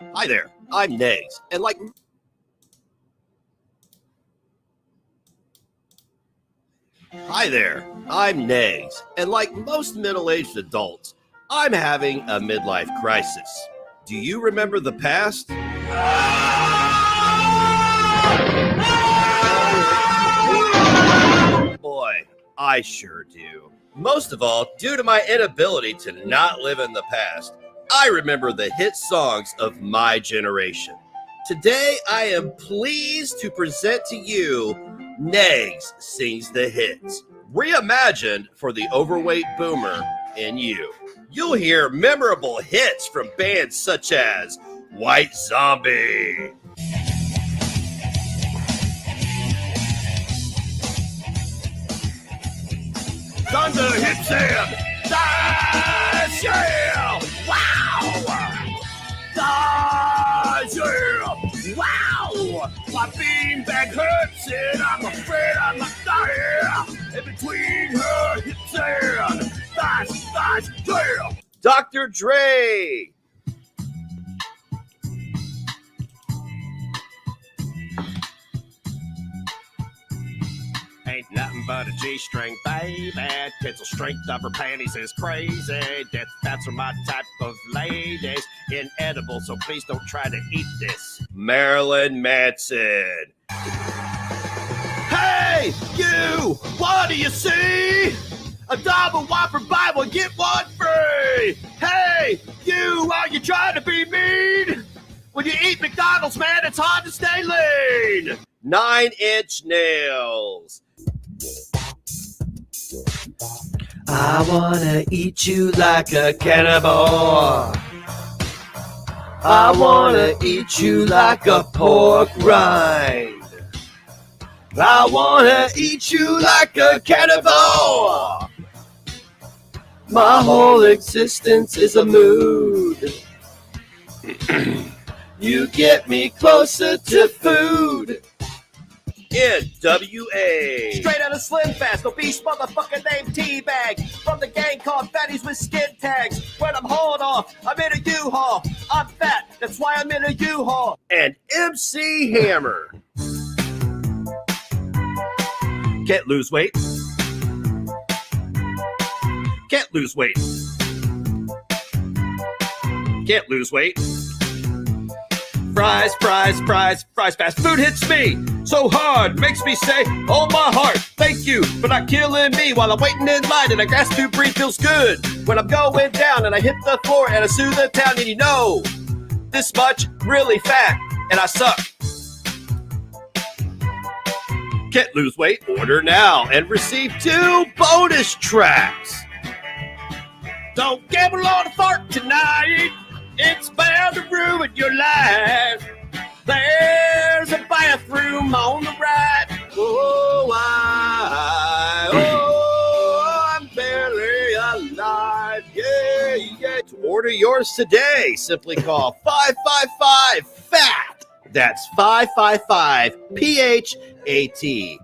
Hi there, I'm Nags, and like most middle-aged adults, I'm having a midlife crisis. Do you remember the past? Boy, I sure do. Most of all, due to my inability to not live in the past, I remember the hit songs of my generation. Today, I am pleased to present to you Nags Sings the Hits, reimagined for the overweight boomer in you. You'll hear memorable hits from bands such as White Zombie, Thunder Hits and Dies, yeah! Wow! Dies, yeah! Wow! My beanbag hurts and I'm afraid I'm not dying. In between her hips and dies, yeah! Dr. Dre! Ain't nothing but a G-string, baby. Pencil strength of her panties is crazy. That's my type of ladies. Inedible, so please don't try to eat this. Marilyn Manson. Hey, you! What do you see? A double Whopper buy one, get one free! Hey, you! Are you trying to be mean? When you eat McDonald's, man, it's hard to stay lean! 9 Inch Nails. I wanna eat you like a cannibal. I wanna eat you like a pork rind. I wanna eat you like a cannibal. My whole existence is a mood. You get me closer to food. NWA. Straight out of Slim Fast, obese motherfucker named T-Bag. From the gang called Fatties with Skin Tags. When I'm hauled off, I'm in a U-Haul. I'm fat, that's why I'm in a U-Haul. And MC Hammer. Can't lose weight. Can't lose weight. Can't lose weight. Fries, fries, fries, fries fast. Food hits me so hard, makes me say, oh my heart, thank you for not killing me while I'm waiting in line and I gas to breathe feels good. When I'm going down and I hit the floor and I soothe the town and you know, this much really fat and I suck. Can't lose weight, order now and receive 2 bonus tracks. Don't gamble on a fart tonight. It's bound to ruin your life. There's a bathroom on the right. I'm barely alive. Yeah, yeah. To order yours today, simply call 555-FAT. That's 555-PHAT.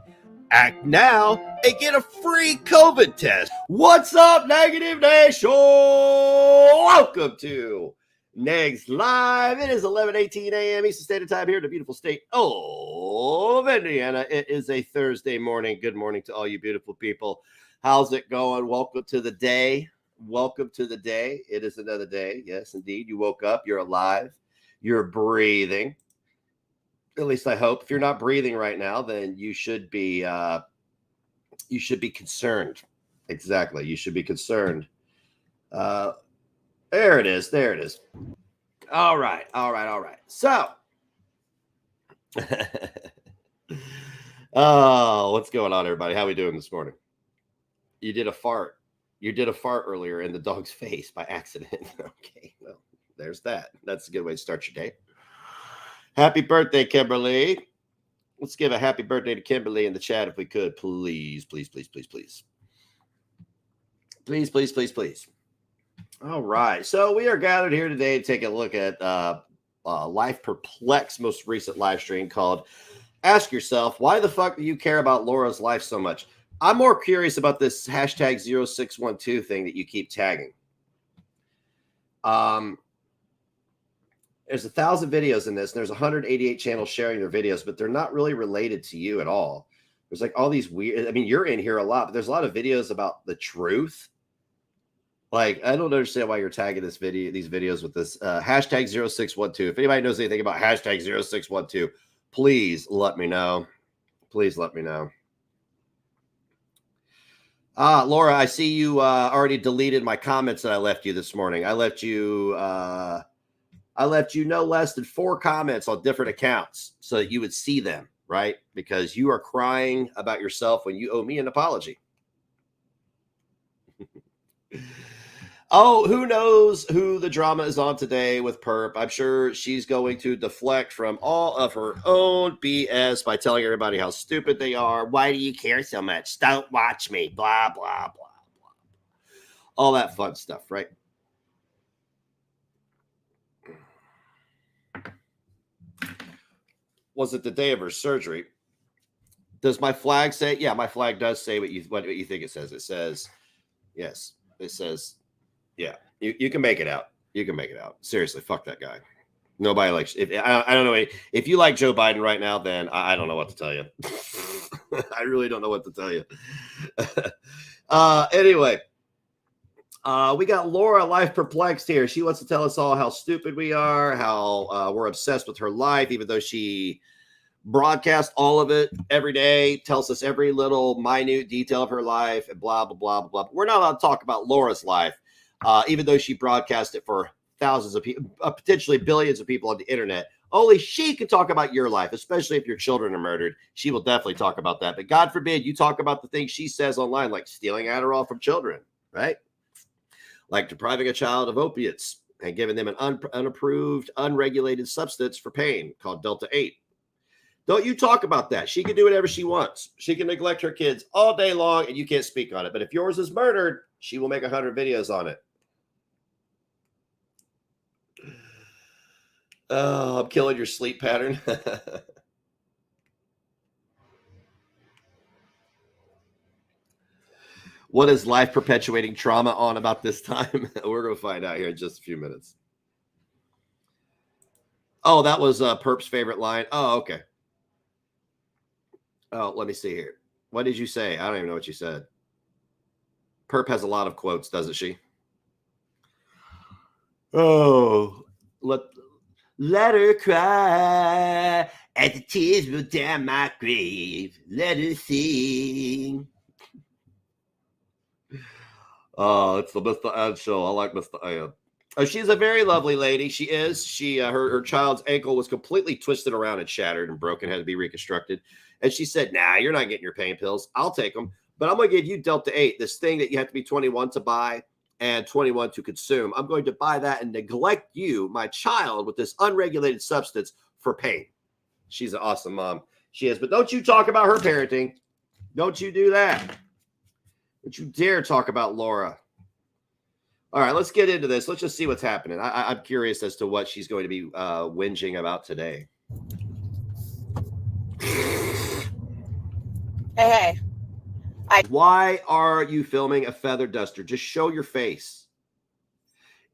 Act now and get a free COVID test. What's up, Negative Nation? Welcome to Nags Live. It is 11:18 a.m. Eastern Standard Time here in the beautiful state of Indiana. It is a Thursday morning. Good morning to all you beautiful people. How's it going? Welcome to the day. Welcome to the day. It is another day. Yes, indeed. You woke up. You're alive. You're breathing. At least I hope. If you're not breathing right now, then you should be concerned. Exactly. You should be concerned. There it is. There it is. All right. So, oh, what's going on, everybody? How we doing this morning? You did a fart. You did a fart earlier in the dog's face by accident. Okay, well, there's that. That's a good way to start your day. Happy birthday, Kimberly. Let's give a happy birthday to Kimberly in the chat if we could. Please, please, please, please, please. Please, please, please, please. All right. So we are gathered here today to take a look at Life Perplex's most recent live stream called Ask Yourself, Why the Fuck Do You Care About Laura's Life So Much? I'm more curious about this hashtag 0612 thing that you keep tagging. There's 1,000 videos in this, and there's 188 channels sharing their videos, but they're not really related to you at all. There's like all these weird, I mean, you're in here a lot, but there's a lot of videos about the truth. Like, I don't understand why you're tagging these videos with this hashtag 0612. If anybody knows anything about hashtag 0612, please let me know. Please let me know. Laura, I see you already deleted my comments that I left you this morning. I left you no less than 4 comments on different accounts so that you would see them, right? Because you are crying about yourself when you owe me an apology. Oh, who knows who the drama is on today with Perp? I'm sure she's going to deflect from all of her own BS by telling everybody how stupid they are. Why do you care so much? Don't watch me. Blah, blah, blah, blah. All that fun stuff, right? Was it the day of her surgery? Does my flag say? Yeah, my flag does say what you think it says. It says, yes, it says, yeah, you can make it out. You can make it out. Seriously, fuck that guy. Nobody likes. I don't know. If you like Joe Biden right now, then I don't know what to tell you. I really don't know what to tell you. Anyway, we got Laura Life Perplexed here. She wants to tell us all how stupid we are, how we're obsessed with her life, even though she broadcasts all of it every day, tells us every little minute detail of her life, and blah, blah, blah, blah, blah. We're not allowed to talk about Laura's life, even though she broadcasts it for thousands of people, potentially billions of people on the internet. Only she can talk about your life, especially if your children are murdered. She will definitely talk about that. But God forbid you talk about the things she says online, like stealing Adderall from children, right? Like depriving a child of opiates and giving them an unapproved, unregulated substance for pain called Delta 8. Don't you talk about that. She can do whatever she wants. She can neglect her kids all day long, and you can't speak on it. But if yours is murdered, she will make 100 videos on it. Oh, I'm killing your sleep pattern. What is life perpetuating trauma on about this time? We're going to find out here in just a few minutes. Oh, that was Perp's favorite line. Oh, okay. Oh, let me see here. What did you say? I don't even know what you said. Perp has a lot of quotes, doesn't she? Oh, let her cry as the tears roll down my grave. Let her sing. Oh, it's the Mr. Ad show. I like Mr. Ad. She's a very lovely lady. She is. Her child's ankle was completely twisted around and shattered and broken, had to be reconstructed. And she said, nah, you're not getting your pain pills. I'll take them. But I'm going to give you Delta 8, this thing that you have to be 21 to buy and 21 to consume. I'm going to buy that and neglect you, my child, with this unregulated substance for pain. She's an awesome mom. She is. But don't you talk about her parenting. Don't you do that. Don't you dare talk about Laura. All right, let's get into this. Let's just see what's happening. I'm curious as to what she's going to be whinging about today. Hey. Why are you filming a feather duster? Just show your face.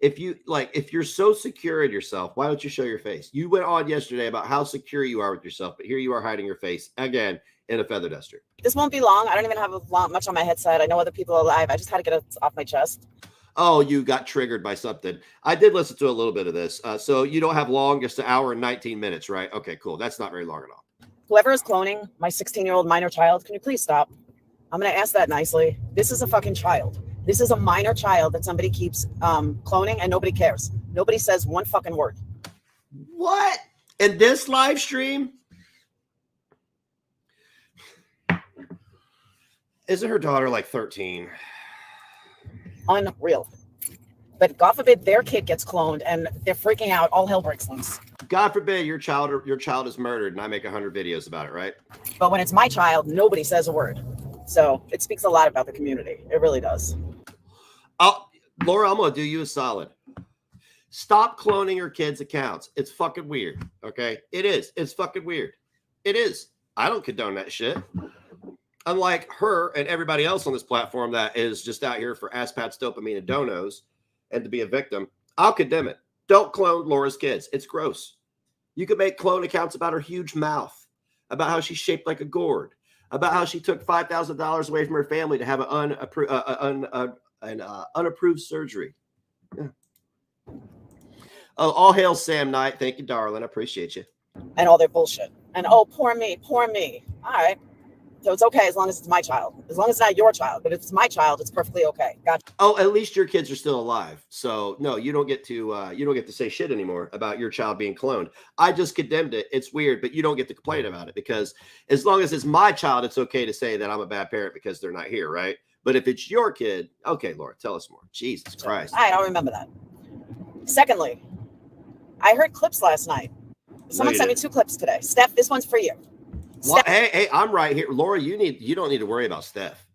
If you're so secure in yourself, why don't you show your face? You went on yesterday about how secure you are with yourself, but here you are hiding your face again in a feather duster. This won't be long. I don't even have much on my headset. I know other people are live. I just had to get it off my chest. Oh, you got triggered by something. I did listen to a little bit of this. So you don't have long, just an hour and 19 minutes, right? Okay, cool. That's not very long at all. Whoever is cloning my 16-year-old minor child, can you please stop? I'm going to ask that nicely. This is a fucking child. This is a minor child that somebody keeps cloning and nobody cares. Nobody says one fucking word. What? In this live stream? Isn't her daughter like 13? Unreal. But God forbid their kid gets cloned and they're freaking out. All hell breaks loose. God forbid your child is murdered and I make 100 videos about it, right? But when it's my child, nobody says a word. So it speaks a lot about the community. It really does. Laura, I'm going to do you a solid. Stop cloning your kids' accounts. It's fucking weird. Okay? It is. It's fucking weird. It is. I don't condone that shit. Unlike her and everybody else on this platform that is just out here for ass pats, dopamine, and donos, and to be a victim, I'll condemn it. Don't clone Laura's kids. It's gross. You could make clone accounts about her huge mouth, about how she's shaped like a gourd, about how she took $5,000 away from her family to have an unapproved surgery. Yeah. Oh, all hail Sam Knight. Thank you, darling. I appreciate you. And all their bullshit. And oh, poor me, poor me. All right. So it's okay as long as it's my child. As long as it's not your child. But if it's my child, it's perfectly okay. Gotcha. Oh, at least your kids are still alive. So no, you don't get to say shit anymore about your child being cloned. I just condemned it. It's weird, but you don't get to complain about it because as long as it's my child, it's okay to say that I'm a bad parent because they're not here, right? But if it's your kid, okay, Laura, tell us more. Jesus Christ. All right, I'll remember that. Secondly, I heard clips last night. Someone sent me 2 clips today. Steph, this one's for you. Well, hey, I'm right here. Laura, you don't need to worry about Steph.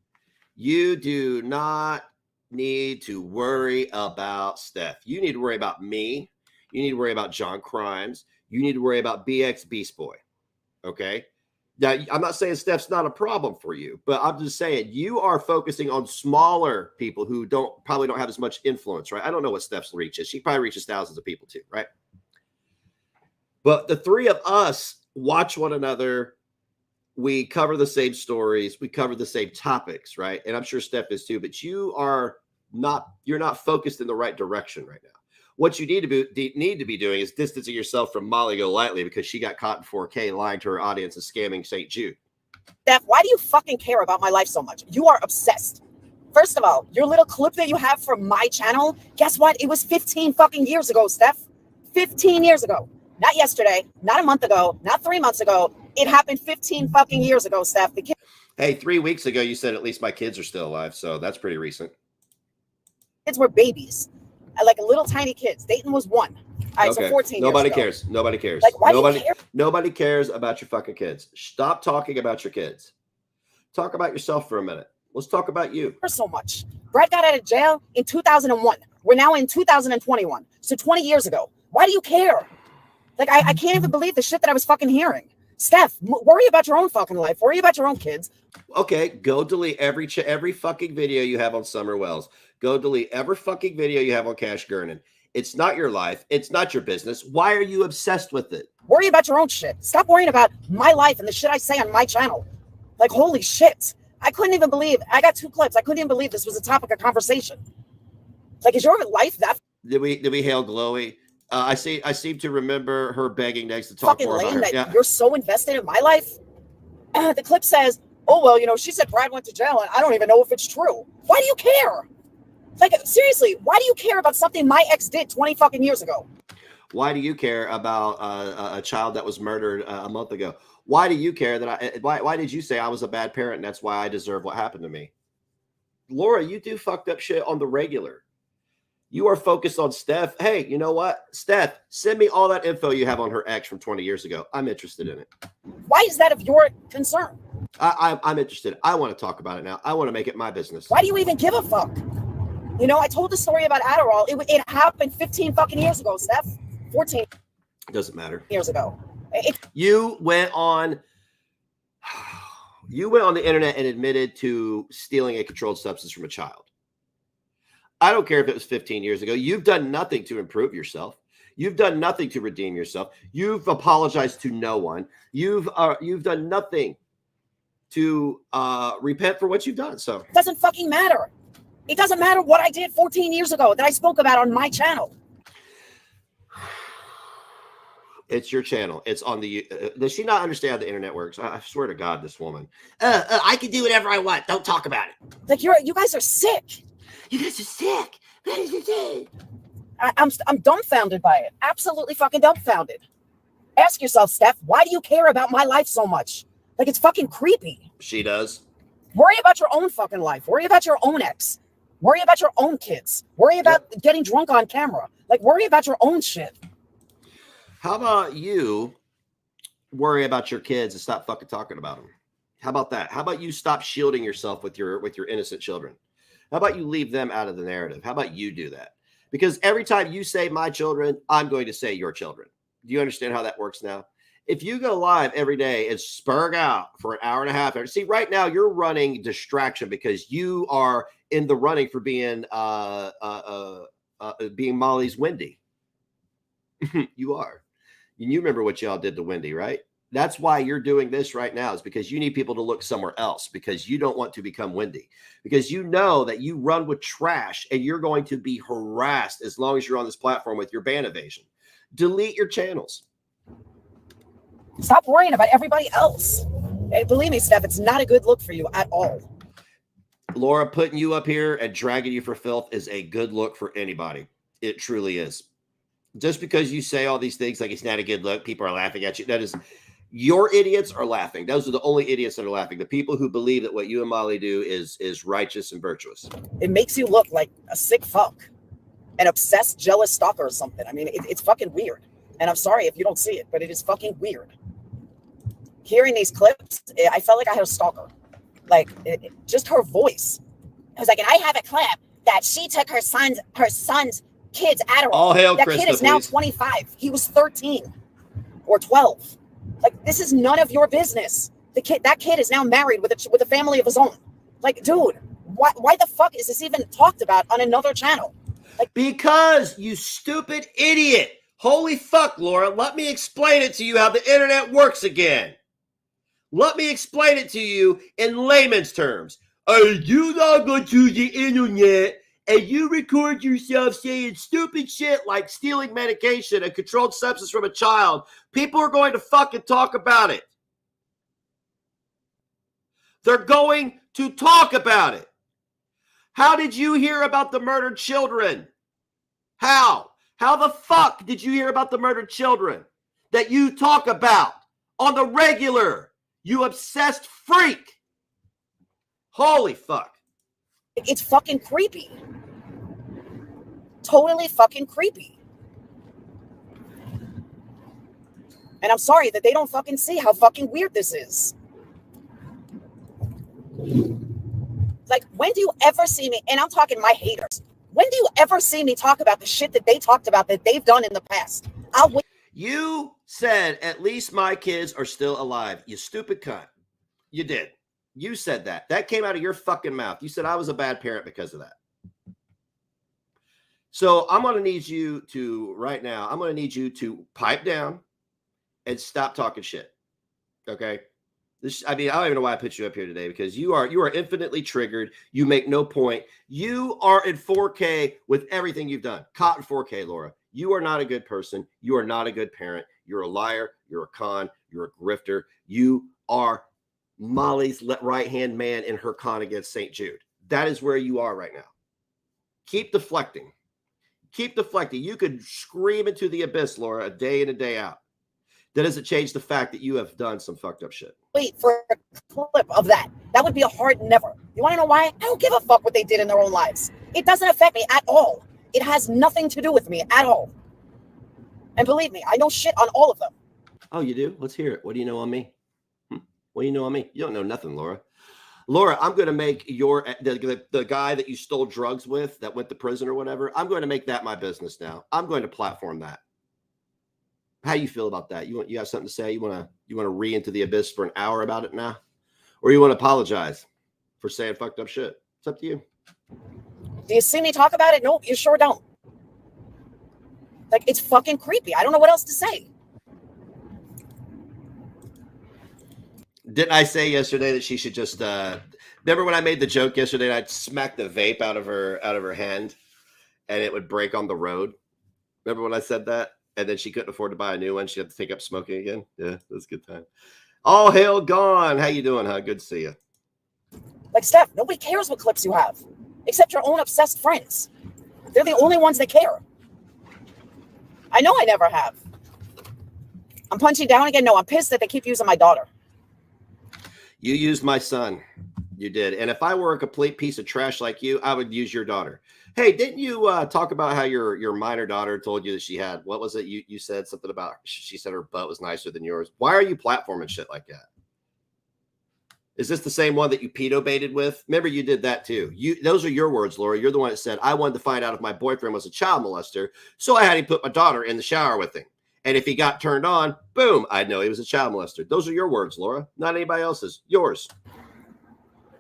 You do not need to worry about Steph. You need to worry about me. You need to worry about John Crimes. You need to worry about BX Beast Boy. Okay? Now, I'm not saying Steph's not a problem for you, but I'm just saying you are focusing on smaller people who probably don't have as much influence, right? I don't know what Steph's reach is. She probably reaches thousands of people too, right? But the 3 of us watch one another. We cover the same stories. We cover the same topics, right? And I'm sure Steph is too, but you're not focused in the right direction right now. What you need to be doing is distancing yourself from Molly Golightly because she got caught in 4K lying to her audience and scamming St. Jude. Steph, why do you fucking care about my life so much? You are obsessed. First of all, your little clip that you have from my channel, guess what? It was 15 fucking years ago, Steph. 15 years ago. Not yesterday, not a month ago, not 3 months ago. It happened 15 fucking years ago, Steph. The Hey, 3 weeks ago, you said at least my kids are still alive, so that's pretty recent. kids were babies, like little tiny kids. Dayton was 1. All right, Okay. so 14 Nobody years ago. cares. Nobody cares. Like, why do you care? Nobody cares about your fucking kids. Stop talking about your kids. Talk about yourself for a minute. Let's talk about you. So much. Brad got out of jail in 2001. We're now in 2021. So 20 years ago. Why do you care? Like, I can't even believe the shit that I was fucking hearing. Steph, worry about your own fucking life. Worry about your own kids. Okay, go delete every fucking video you have on Summer Wells. Go delete every fucking video you have on Cash Gurnan. It's not your life. It's not your business. Why are you obsessed with it? Worry about your own shit. Stop worrying about my life and the shit I say on my channel. Like, holy shit. I couldn't even believe. I got 2 clips. I couldn't even believe this was a topic of conversation. Like, is your life that Did we hail Glowy? I seem to remember her begging next to talk fucking more about lame her. that Yeah. you're so invested in my life? The clip says, oh, well, you know, she said Brad went to jail, and I don't even know if it's true. Why do you care? Like, seriously, why do you care about something my ex did 20 fucking years ago? Why do you care about a child that was murdered a month ago? Why do you care that why did you say I was a bad parent and that's why I deserve what happened to me? Laura, you do fucked up shit on the regular. You are focused on Steph. Hey, you know what? Steph, send me all that info you have on her ex from 20 years ago. I'm interested in it. Why is that of your concern? I'm interested. I want to talk about it now. I want to make it my business. Why do you even give a fuck? You know, I told the story about Adderall. It happened 15 fucking years ago, Steph. 14 It doesn't matter. years ago. You went on the internet and admitted to stealing a controlled substance from a child. I don't care if it was 15 years ago. You've done nothing to improve yourself. You've done nothing to redeem yourself. You've apologized to no one. You've done nothing to repent for what you've done. So It doesn't fucking matter. It doesn't matter what I did 14 years ago that I spoke about on my channel. it's your channel. It's on the. Does she not understand how the internet works? I swear to God, this woman. I can do whatever I want. Don't talk about it. Like, you guys are sick. You guys are sick. I'm dumbfounded by it. Absolutely fucking dumbfounded. Ask yourself, Steph, why do you care about my life so much? Like, it's fucking creepy. She does. Worry about your own fucking life. Worry about your own ex. Worry about your own kids. Worry about getting drunk on camera. Like, worry about your own shit. How about you worry about your kids and stop fucking talking about them? How about that? How about you stop shielding yourself with your innocent children? How about you leave them out of the narrative? How about you do that? Because every time you say my children, I'm going to say your children. Do you understand how that works now? If you go live every day and spurg out for an hour and a half, see, right now you're running distraction because you are in the running for being Molly's Wendy. You are. And you remember what y'all did to Wendy, right? That's why you're doing this right now, is because you need people to look somewhere else, because you don't want to become Wendy, because you know that you run with trash and you're going to be harassed as long as you're on this platform with your ban evasion. Delete your channels. Stop worrying about everybody else. And believe me, Steph, it's not a good look for you at all. Laura, putting you up here and dragging you for filth is a good look for anybody. It truly is. Just because you say all these things like it's not a good look, people are laughing at you. That is, your idiots are laughing. Those are the only idiots that are laughing. The people who believe that what you and Molly do is righteous and virtuous. It makes you look like a sick fuck, an obsessed, jealous stalker or something. I mean, it's fucking weird. And I'm sorry if you don't see it, but it is fucking weird. Hearing these clips, I felt like I had a stalker. Like, just her voice. I was like, and I have a clip that she took her son's kids Adderall. All hail that Krista, kid is now please. 25. He was 13 or 12. Like, this is none of your business. That kid is now married with a family of his own. Like, dude, why the fuck is this even talked about on another channel? Like, because, you stupid idiot. Holy fuck, Laura. Let me explain it to you how the internet works again. Let me explain it to you in layman's terms. Are you log onto the internet and you record yourself saying stupid shit like stealing medication, a controlled substance from a child, people are going to fucking talk about it. They're going to talk about it. How did you hear about the murdered children? How? How the fuck did you hear about the murdered children that you talk about on the regular? You obsessed freak. Holy fuck. it's fucking creepy. Totally fucking creepy. And I'm sorry that they don't fucking see how fucking weird this is. Like, when do you ever see me, and I'm talking my haters, when do you ever see me talk about the shit that they talked about that they've done in the past? You said, at least my kids are still alive. You stupid cunt. You did. You said that. That came out of your fucking mouth. You said I was a bad parent because of that. So I'm going to need you to, right now, I'm going to need you to pipe down and stop talking shit. Okay? I don't even know why I put you up here today, because you are infinitely triggered. You make no point. You are in 4K with everything you've done. Caught in 4K, Laura. You are not a good person. You are not a good parent. You're a liar. You're a con. You're a grifter. You are Molly's right-hand man in her con against St. Jude. That is where you are right now. Keep deflecting. Keep deflecting. You could scream into the abyss, Laura, a day in and day out. That doesn't change the fact that you have done some fucked up shit. Wait for a clip of that. That would be a hard never. You want to know why? I don't give a fuck what they did in their own lives. It doesn't affect me at all. It has nothing to do with me at all. And believe me, I know shit on all of them. Oh, you do? Let's hear it. What do you know on me? What do you know on me? You don't know nothing, Laura. Laura, I'm going to make the guy that you stole drugs with that went to prison or whatever, I'm going to make that my business now. I'm going to platform that. How do you feel about that? You have something to say? You want to re into the abyss for an hour about it now? Or you want to apologize for saying fucked up shit? It's up to you. Do you see me talk about it? Nope, you sure don't. Like, it's fucking creepy. I don't know what else to say. Didn't I say yesterday that she should just remember when I made the joke yesterday, I'd smack the vape out of her hand and it would break on the road? Remember when I said that? And then she couldn't afford to buy a new one. She had to take up smoking again. Yeah, that was a good time. All hail gone. How you doing, huh? Good to see you. Like, Steph, nobody cares what clips you have, except your own obsessed friends. They're the only ones that care. I know I never have. I'm punching down again. No, I'm pissed that they keep using my daughter. You used my son. You did. And if I were a complete piece of trash like you, I would use your daughter. Hey, didn't you talk about how your minor daughter told you that she had, what was it? You said something about, she said her butt was nicer than yours. Why are you platforming shit like that? Is this the same one that you pedo baited with? Remember, you did that too. Those are your words, Laura. You're the one that said, I wanted to find out if my boyfriend was a child molester, so I had him put my daughter in the shower with him. And if he got turned on, boom, I'd know he was a child molester. Those are your words, Laura, not anybody else's. Yours.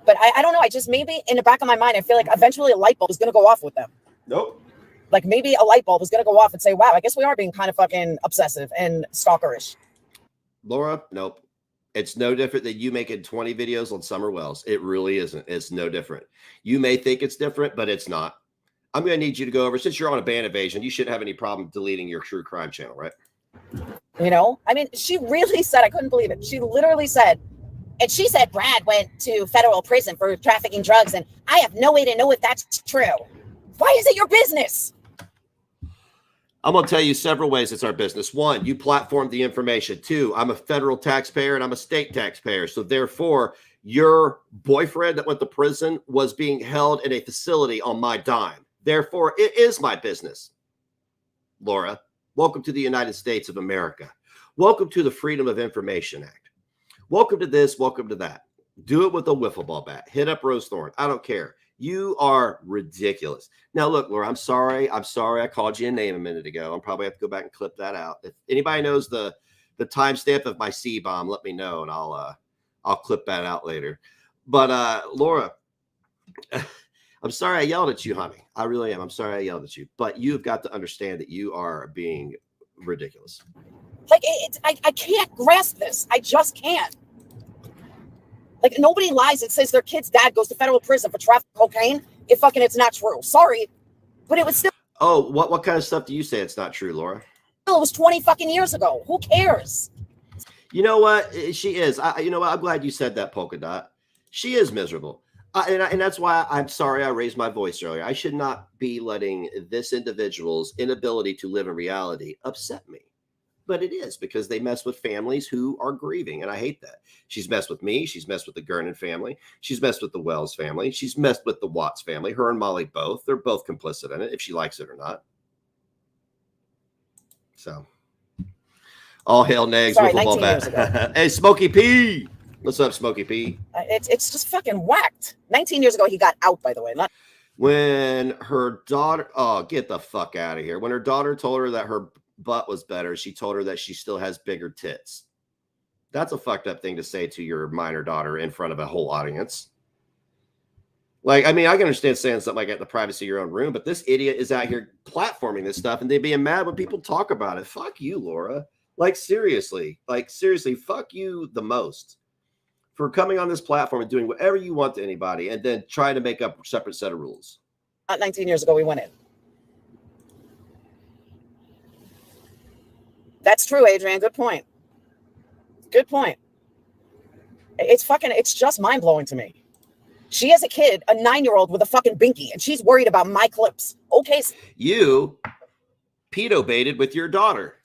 But I don't know. I just, maybe in the back of my mind, I feel like eventually a light bulb is going to go off with them. Nope. Like maybe a light bulb was going to go off and say, wow, I guess we are being kind of fucking obsessive and stalkerish. Laura, nope. It's no different than you making 20 videos on Summer Wells. It really isn't. It's no different. You may think it's different, but it's not. I'm going to need you to go over, since you're on a ban evasion, you shouldn't have any problem deleting your true crime channel, right? You know, I mean, she really said, I couldn't believe it. She literally said, and she said Brad went to federal prison for trafficking drugs, and I have no way to know if that's true. Why is it your business? I'm going to tell you several ways it's our business. One, you platform the information. Two, I'm a federal taxpayer and I'm a state taxpayer. So therefore, your boyfriend that went to prison was being held in a facility on my dime. Therefore, it is my business. Laura, welcome to the United States of America. Welcome to the Freedom of Information Act. Welcome to this, welcome to that. Do it with a wiffle ball bat. Hit up Rose Thorne. I don't care. You are ridiculous. Now, look, Laura, I'm sorry. I called you a name a minute ago. I'm probably have to go back and clip that out. If anybody knows the timestamp of my C-bomb, let me know, and I'll clip that out later. But Laura, I'm sorry I yelled at you, honey. I really am. I'm sorry I yelled at you. But you've got to understand that you are being ridiculous. Like, I can't grasp this. I just can't. Like, nobody lies and says their kid's dad goes to federal prison for trafficking cocaine. It's not true. Sorry. But it was still. Oh, what kind of stuff do you say it's not true, Laura? It was 20 fucking years ago. Who cares? You know what? She is. You know what? I'm glad you said that, Polka Dot. She is miserable. And that's why I'm sorry I raised my voice earlier. I should not be letting this individual's inability to live in reality upset me. But it is, because they mess with families who are grieving, and I hate that. She's messed with me. She's messed with the Gernon family. She's messed with the Wells family. She's messed with the Watts family. Her and Molly both. They're both complicit in it, if she likes it or not. So, all hail Negs. Sorry, 19 years ago. Hey, Smokey P. What's up, Smokey P? It's just fucking whacked. 19 years ago, he got out, by the way. When her daughter, oh, get the fuck out of here. When her daughter told her that her butt was better, she told her that she still has bigger tits. That's a fucked up thing to say to your minor daughter in front of a whole audience. Like, I mean, I can understand saying something like that in the privacy of your own room, but this idiot is out here platforming this stuff and they being mad when people talk about it. Fuck you, Laura. Like, seriously, fuck you the most for coming on this platform and doing whatever you want to anybody and then trying to make up a separate set of rules. 19 years ago, we went in. That's true, Adrian. Good point. Good point. It's just mind blowing to me. She has a kid, a 9-year-old with a fucking binky, and she's worried about my clips. Okay. You pedo baited with your daughter.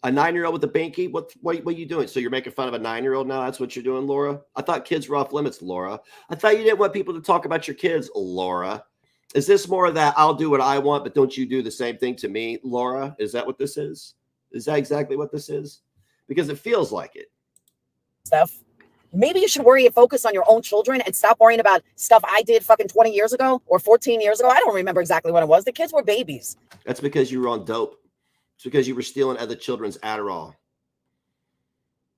A 9-year-old with a binky? What are you doing? So you're making fun of a 9-year-old now? That's what you're doing, Laura? I thought kids were off limits, Laura. I thought you didn't want people to talk about your kids, Laura. Is this more of that I'll do what I want, but don't you do the same thing to me, Laura? Is that what this is? Is that exactly what this is? Because it feels like it. Stuff. Maybe you should worry and focus on your own children and stop worrying about stuff I did fucking 20 years ago or 14 years ago. I don't remember exactly when it was. The kids were babies. That's because you were on dope. It's because you were stealing other children's Adderall.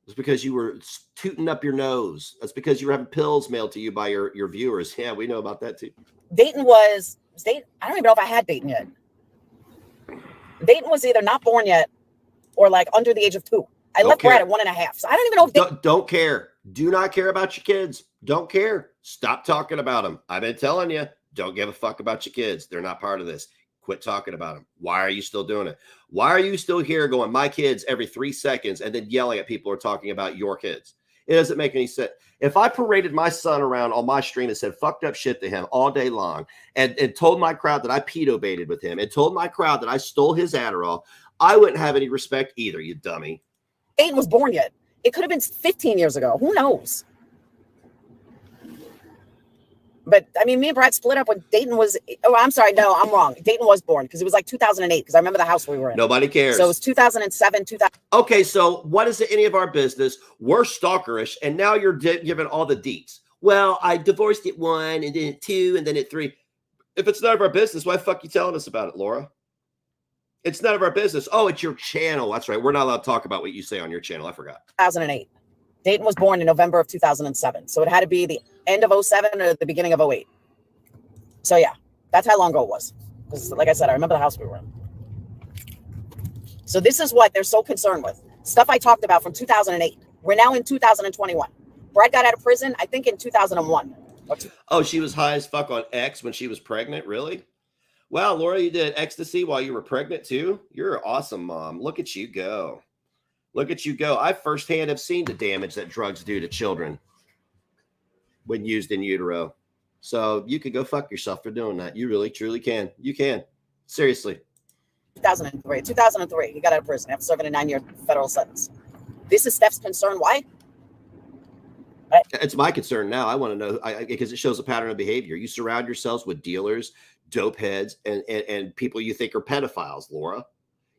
It's because you were tooting up your nose. That's because you were having pills mailed to you by your viewers. Yeah, we know about that too. Dayton was I don't even know if I had Dayton yet. Dayton was either not born yet or like under the age of 2. I left Brad at 1.5. So I don't even know if don't care. Do not care about your kids. Don't care. Stop talking about them. I've been telling you, don't give a fuck about your kids. They're not part of this. Quit talking about them. Why are you still doing it? Why are you still here going, my kids, every 3 seconds, and then yelling at people who are talking about your kids? It doesn't make any sense. If I paraded my son around on my stream and said fucked up shit to him all day long and told my crowd that I pedo baited with him and told my crowd that I stole his Adderall, I wouldn't have any respect either, you dummy. Dayton was born yet. It could have been 15 years ago. Who knows? But I mean, me and Brad split up when Dayton was. Oh, I'm sorry. No, I'm wrong. Dayton was born because it was like 2008. Because I remember the house we were in. Nobody cares. So it was 2007. 2000. Okay, so what is it any of our business? We're stalkerish, and now you're giving all the deets. Well, I divorced at 1, and then at 2, and then at 3. If it's none of our business, why the fuck you telling us about it, Laura? It's none of our business. Oh, it's your channel. That's right. We're not allowed to talk about what you say on your channel. I forgot. 2008. Dayton was born in November of 2007. So it had to be the end of 07 or the beginning of 08. So yeah, that's how long ago it was. Because, like I said, I remember the house we were in. So this is what they're so concerned with. Stuff I talked about from 2008. We're now in 2021. Brad got out of prison, I think, in 2001. Oh, she was high as fuck on X when she was pregnant? Really? Wow, Laura, you did ecstasy while you were pregnant too? You're an awesome mom. Look at you go. Look at you go. I firsthand have seen the damage that drugs do to children when used in utero. So you could go fuck yourself for doing that. You really, truly can. You can. Seriously. 2003. He got out of prison after serving a 9-year federal sentence. This is Steph's concern. Why? It's my concern now. I want to know because it shows a pattern of behavior. You surround yourselves with dealers, dope heads, and people you think are pedophiles, Laura.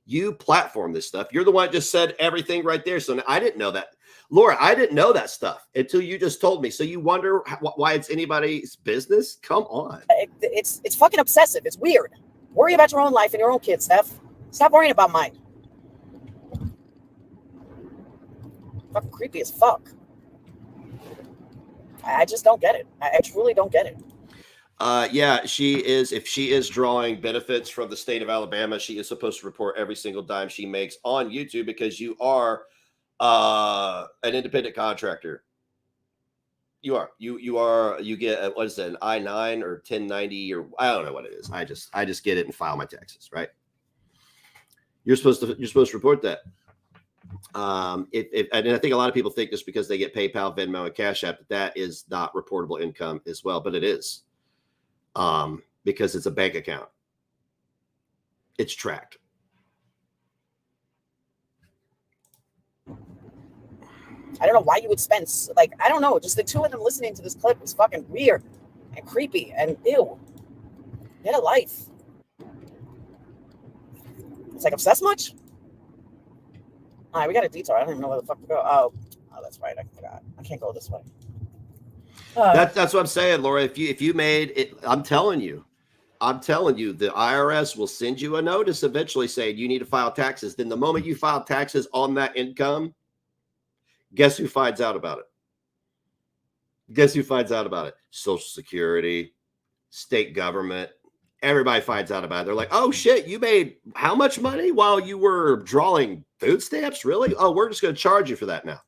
You platform this stuff. You're the one that just said everything right there. So I didn't know that. Laura, I didn't know that stuff until you just told me. So you wonder why it's anybody's business? Come on. It's fucking obsessive. It's weird. Worry about your own life and your own kids, Steph. Stop worrying about mine. Fucking creepy as fuck. I just don't get it. I truly don't get it. Yeah, she is. If she is drawing benefits from the state of Alabama, she is supposed to report every single dime she makes on YouTube because you are an independent contractor. You are. You get what is it, an I-9 or 1090 or I don't know what it is. I just get it and file my taxes, right? You're supposed to report that. And I think a lot of people think just because they get PayPal, Venmo, and Cash App that is not reportable income as well, but it is. Because it's a bank account. It's tracked. I don't know why you would spend, like, I don't know, just the two of them listening to this clip is fucking weird and creepy and ew. Get a life. It's like obsessed much? All right, we got a detour. I don't even know where the fuck to go. Oh, that's right. I forgot. I can't go this way. That's what I'm saying, Laura. If you made it, I'm telling you, the IRS will send you a notice eventually saying you need to file taxes. Then the moment you file taxes on that income, guess who finds out about it? Guess who finds out about it? Social Security, state government. Everybody finds out about it. They're like, oh shit, you made how much money while you were drawing food stamps? Really? Oh, we're just going to charge you for that now.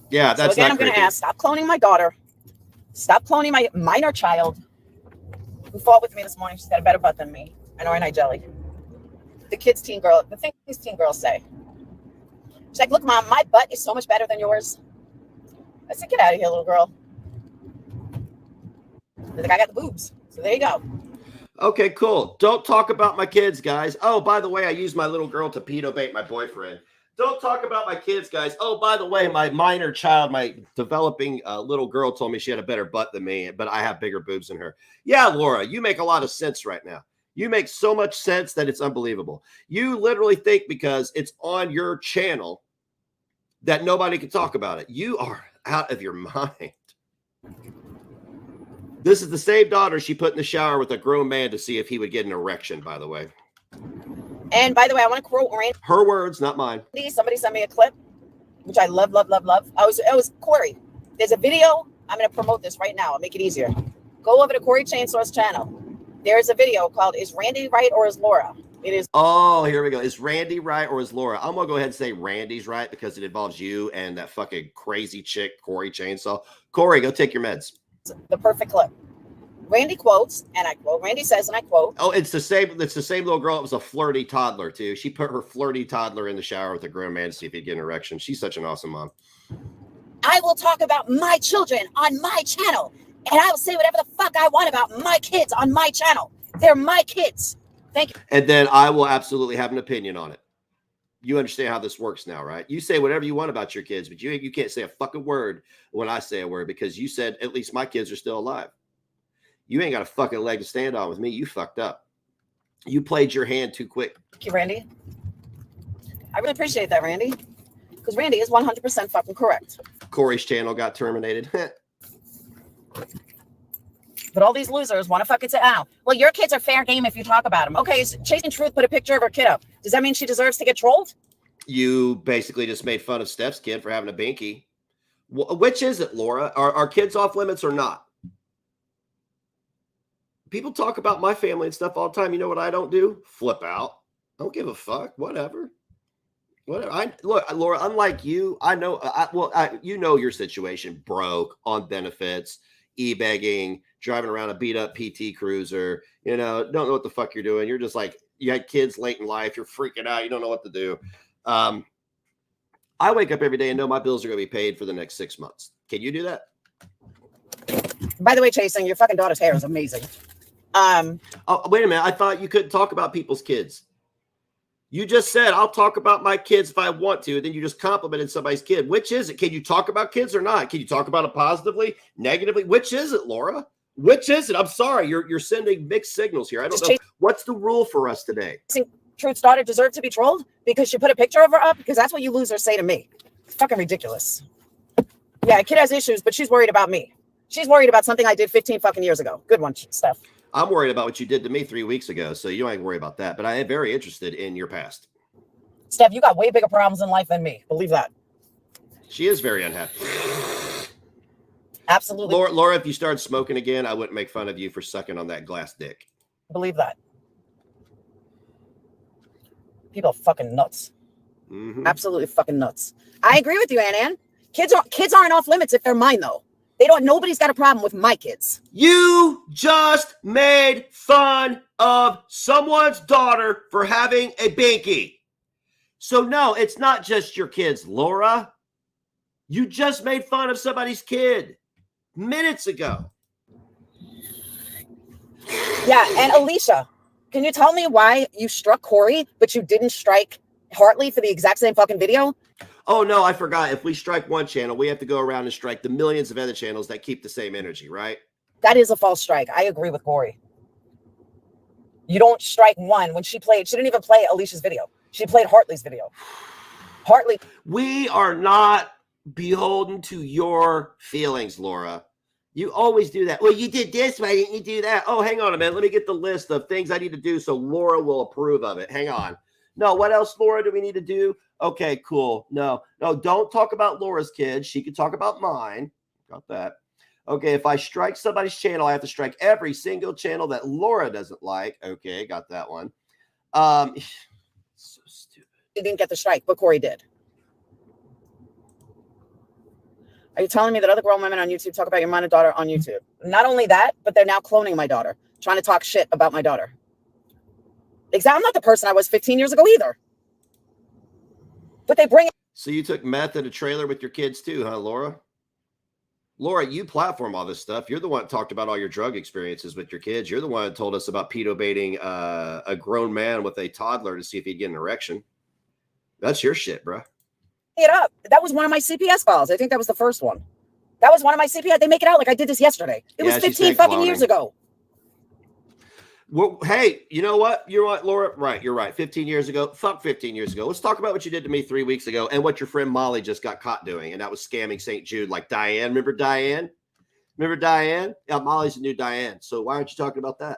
Yeah, that's so again, not I'm going to creepy. ask, stop cloning my daughter. Stop cloning my minor child who fought with me this morning. She's got a better butt than me. And Night Jelly. The things teen girls say. She's like, look, Mom, my butt is so much better than yours. I said, get out of here, little girl. They're like, I got the boobs. So there you go. Okay, cool. Don't talk about my kids, guys. Oh, by the way, I used my little girl to pedo bait my boyfriend. Don't talk about my kids, guys. Oh, by the way, my minor child, my developing little girl told me she had a better butt than me, but I have bigger boobs than her. Yeah, Laura, you make a lot of sense right now. You make so much sense that it's unbelievable. You literally think because it's on your channel that nobody can talk about it. You are out of your mind. This is the same daughter she put in the shower with a grown man to see if he would get an erection, by the way. And by the way, I want to quote Randy. Her words, not mine. Somebody sent me a clip, which I love, love, love, love. It was Corey. There's a video. I'm going to promote this right now. I'll make it easier. Go over to Corey Chainsaw's channel. There's a video called "Is Randy Right or Is Laura?" It is. Oh, here we go. Is Randy right or is Laura? I'm going to go ahead and say Randy's right because it involves you and that fucking crazy chick, Corey Chainsaw. Corey, go take your meds. The perfect clip. Randy quotes, and I quote. Randy says, and I quote. Oh, it's the same little girl. It was a flirty toddler, too. She put her flirty toddler in the shower with a grown man to see if he'd get an erection. She's such an awesome mom. I will talk about my children on my channel, and I will say whatever the fuck I want about my kids on my channel. They're my kids. Thank you. And then I will absolutely have an opinion on it. You understand how this works now, right? You say whatever you want about your kids, but you can't say a fucking word when I say a word because you said at least my kids are still alive. You ain't got a fucking leg to stand on with me. You fucked up. You played your hand too quick. Thank you, Randy. I really appreciate that, Randy. Because Randy is 100% fucking correct. Corey's channel got terminated. But all these losers want to fucking say, oh, well, your kids are fair game if you talk about them. Okay, so Chasing Truth put a picture of her kid up. Does that mean she deserves to get trolled? You basically just made fun of Steph's kid for having a binky. Which is it, Laura? Are kids off limits or not? People talk about my family and stuff all the time. You know what I don't do? Flip out. I don't give a fuck. Whatever. Look, Laura, unlike you, I know, you know your situation. Broke, on benefits, e-begging, driving around a beat-up PT Cruiser. You know, don't know what the fuck you're doing. You're just like, you had kids late in life. You're freaking out. You don't know what to do. I wake up every day and know my bills are going to be paid for the next 6 months. Can you do that? By the way, Chasing, your fucking daughter's hair is amazing. Oh, wait a minute. I thought you couldn't talk about people's kids. You just said, I'll talk about my kids if I want to. Then you just complimented somebody's kid. Which is it? Can you talk about kids or not? Can you talk about it positively, negatively? Which is it, Laura? Which is it? I'm sorry. You're sending mixed signals here. I don't know. What's the rule for us today? Truth's daughter deserved to be trolled because she put a picture of her up? Because that's what you losers say to me. It's fucking ridiculous. Yeah, a kid has issues, but she's worried about me. She's worried about something I did 15 fucking years ago. Good one, Steph. I'm worried about what you did to me 3 weeks ago, so you don't have to worry about that. But I am very interested in your past. Steph, you got way bigger problems in life than me. Believe that. She is very unhappy. Absolutely. Laura, if you started smoking again, I wouldn't make fun of you for sucking on that glass dick. Believe that. People are fucking nuts. Mm-hmm. Absolutely fucking nuts. I agree with you, Ann. Kids aren't off limits if they're mine, though. Nobody's got a problem with my kids. You just made fun of someone's daughter for having a binky. So no, it's not just your kids, Laura. You just made fun of somebody's kid minutes ago. Yeah, and Alicia, can you tell me why you struck Corey, but you didn't strike Hartley for the exact same fucking video? Oh, no, I forgot. If we strike one channel, we have to go around and strike the millions of other channels that keep the same energy, right? That is a false strike. I agree with Corey. You don't strike one. When she didn't even play Alicia's video. She played Hartley's video. Hartley. We are not beholden to your feelings, Laura. You always do that. Well, you did this. Why didn't you do that? Oh, hang on a minute. Let me get the list of things I need to do so Laura will approve of it. Hang on. No, what else, Laura, do we need to do? Okay, cool. No, don't talk about Laura's kids. She can talk about mine. Got that. Okay, if I strike somebody's channel, I have to strike every single channel that Laura doesn't like. Okay, got that one. So stupid. You didn't get the strike, but Corey did. Are you telling me that other grown women on YouTube talk about your minor daughter on YouTube? Not only that, but they're now cloning my daughter, trying to talk shit about my daughter. I'm not the person I was 15 years ago either. But they bring it. So you took meth in a trailer with your kids too, huh, Laura? Laura, you platform all this stuff. You're the one that talked about all your drug experiences with your kids. You're the one that told us about pedo baiting a grown man with a toddler to see if he'd get an erection. That's your shit, bro. It up. That was one of my CPS files. I think that was the first one. That was one of my CPS. They make it out like I did this yesterday. It was 15 fucking years ago. Well, hey, you know what? You're right, Laura. Right, you're right. 15 years ago. Fuck 15 years ago. Let's talk about what you did to me 3 weeks ago and what your friend Molly just got caught doing. And that was scamming St. Jude like Diane. Remember Diane? Yeah, Molly's the new Diane. So why aren't you talking about that?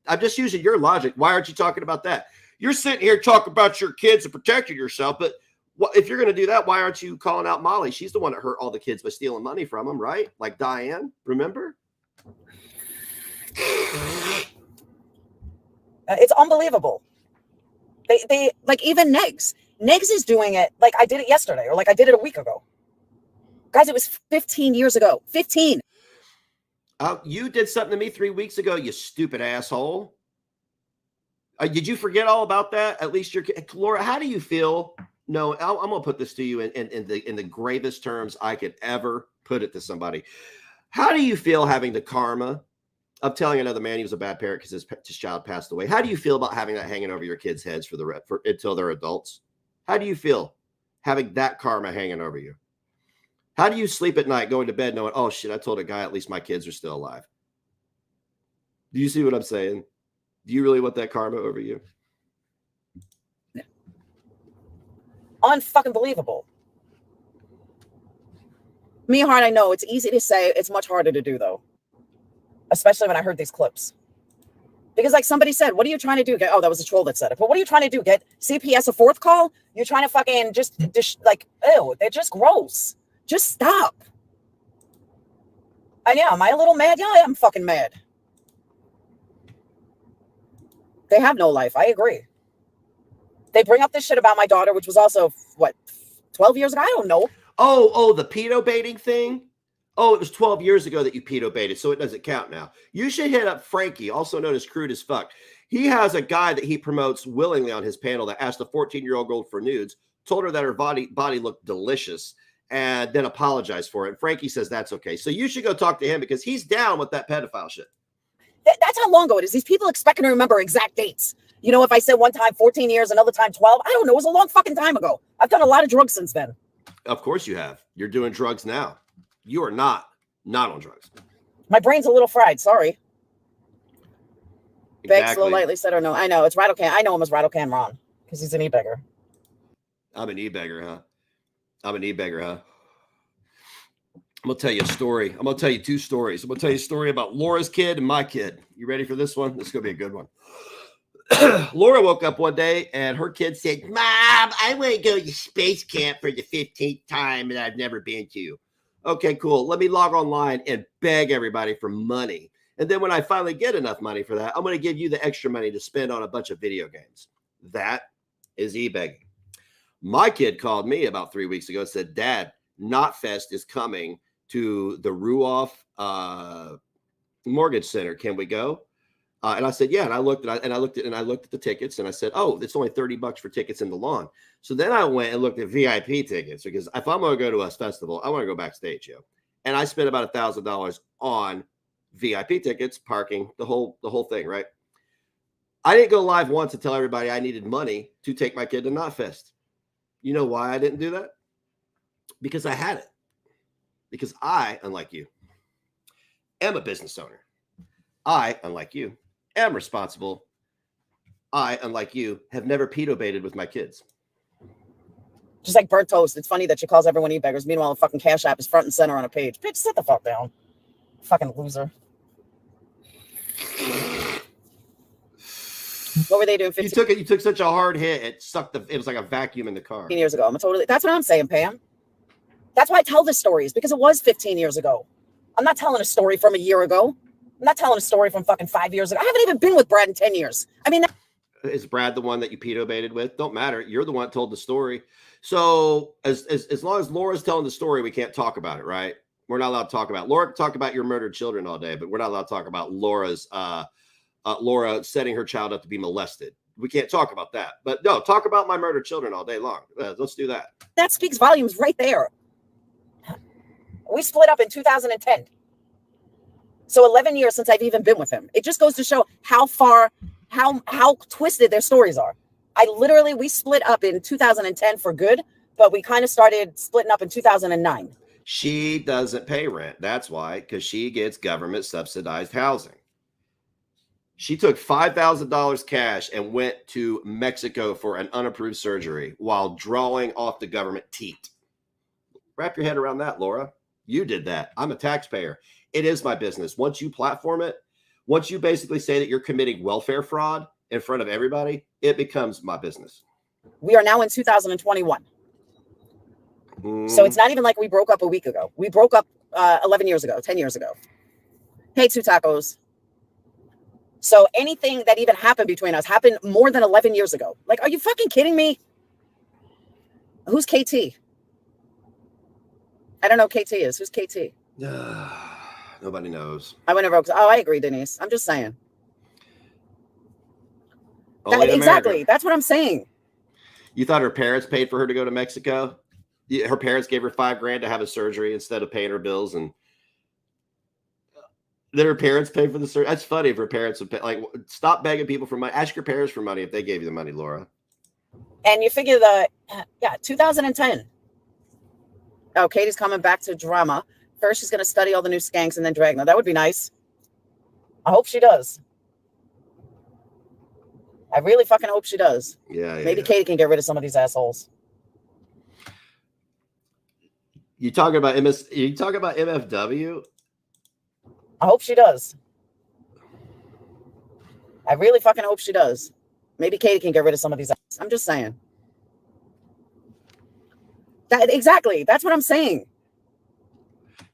I'm just using your logic. Why aren't you talking about that? You're sitting here talking about your kids and protecting yourself. But if you're going to do that, why aren't you calling out Molly? She's the one that hurt all the kids by stealing money from them, right? Like Diane, remember? It's unbelievable. They like even Negs is doing it like I did it yesterday or like I did it a week ago. Guys, it was 15 years ago. 15. You did something to me 3 weeks ago, you stupid asshole. Did you forget all about that? At least Laura, how do you feel? No, I'm going to put this to you in the gravest terms I could ever put it to somebody. How do you feel having the karma of telling another man he was a bad parent because his child passed away? How do you feel about having that hanging over your kids' heads until they're adults? How do you feel having that karma hanging over you? How do you sleep at night going to bed knowing, oh shit, I told a guy at least my kids are still alive? Do you see what I'm saying? Do you really want that karma over you? Unfucking believable. Me hard, I know it's easy to say. It's much harder to do though. Especially when I heard these clips. Because like somebody said, what are you trying to do? Oh, that was a troll that said it. But what are you trying to do? Get CPS a fourth call? You're trying to fucking just like, ew, they're just gross. Just stop. And yeah, am I a little mad? Yeah, I am fucking mad. They have no life. I agree. They bring up this shit about my daughter, which was also, what, 12 years ago? I don't know. Oh, the pedo baiting thing? Oh, it was 12 years ago that you pedo baited, so it doesn't count now. You should hit up Frankie, also known as Crude as Fuck. He has a guy that he promotes willingly on his panel that asked a 14-year-old girl for nudes, told her that her body looked delicious, and then apologized for it. And Frankie says that's okay. So you should go talk to him because he's down with that pedophile shit. That's how long ago it is. These people expecting to remember exact dates. You know, if I said one time 14 years, another time 12, I don't know. It was a long fucking time ago. I've done a lot of drugs since then. Of course you have. You're doing drugs now. You are not on drugs. My brain's a little fried. Sorry. Exactly. Beg slow lightly said or no. I know it's Rattle Can. I know him as Rattle Can Ron because he's an e-beggar. I'm an e-beggar, huh? I'm gonna tell you a story. I'm gonna tell you two stories. I'm gonna tell you a story about Laura's kid and my kid. You ready for this one? This is gonna be a good one. Laura woke up one day and her kid said, "Mom, I want to go to space camp for the 15th time and I've never been to." Okay, cool. Let me log online and beg everybody for money. And then when I finally get enough money for that, I'm going to give you the extra money to spend on a bunch of video games. That is e-begging. My kid called me about 3 weeks ago and said, "Dad, Knotfest is coming to the Ruoff Mortgage Center. Can we go?" And I said, "Yeah." And I looked at the tickets and I said, "Oh, it's only $30 for tickets in the lawn." So then I went and looked at VIP tickets because if I'm going to go to a festival, I want to go backstage, yo. And I spent about $1,000 on VIP tickets, parking, the whole thing, right? I didn't go live once to tell everybody I needed money to take my kid to Knotfest. You know why I didn't do that? Because I had it. Because I, unlike you, am a business owner. I, unlike you, am responsible. I, unlike you, have never pedo baited with my kids. Just like burnt toast. It's funny that she calls everyone e-beggars. Meanwhile, the fucking Cash App is front and center on a page. Bitch, sit the fuck down. Fucking loser. What were they doing? 15 You took such a hard hit. It was like a vacuum in the car. years ago. That's what I'm saying, Pam. That's why I tell this stories, because it was 15 years ago. I'm not telling a story from a year ago. I'm not telling a story from fucking 5 years ago. I haven't even been with Brad in 10 years. I mean, is Brad the one that you pedo baited with? Don't matter. You're the one that told the story. So as long as Laura's telling the story, we can't talk about it, right? We're not allowed to talk about it. Laura can talk about your murdered children all day, but we're not allowed to talk about Laura setting her child up to be molested. We can't talk about that. But no, talk about my murdered children all day long. Let's do that. That speaks volumes right there. We split up in 2010. So 11 years since I've even been with him. It just goes to show how twisted their stories are. We split up in 2010 for good, but we kind of started splitting up in 2009. She doesn't pay rent. That's why, because she gets government subsidized housing. She took $5,000 cash and went to Mexico for an unapproved surgery while drawing off the government teat. Wrap your head around that, Laura. You did that. I'm a taxpayer. It is my business. Once you platform it, once you basically say that you're committing welfare fraud in front of everybody, it becomes my business. We are now in 2021. So it's not even like we broke up a week ago. We broke up 11 years ago, 10 years ago. Hey, Two Tacos. So anything that even happened between us happened more than 11 years ago. Like, are you fucking kidding me? Who's KT? I don't know who KT is. Who's KT? Nobody knows. I went over. Oh, I agree, Denise. I'm just saying. Exactly. That's what I'm saying. You thought her parents paid for her to go to Mexico? Her parents gave her $5,000 to have a surgery instead of paying her bills, and then her parents pay for the surgery. That's funny if her parents would pay. Like, stop begging people for money. Ask your parents for money if they gave you the money, Laura. And you figure 2010. Oh, Katie's coming back to drama. First, she's going to study all the new skanks and then drag them. That would be nice. I hope she does. I really fucking hope she does. Yeah. Maybe Katie can get rid of some of these assholes. You talking about You talking about MFW? I hope she does. I really fucking hope she does. Maybe Katie can get rid of some of these. I'm just saying. Exactly. That's what I'm saying.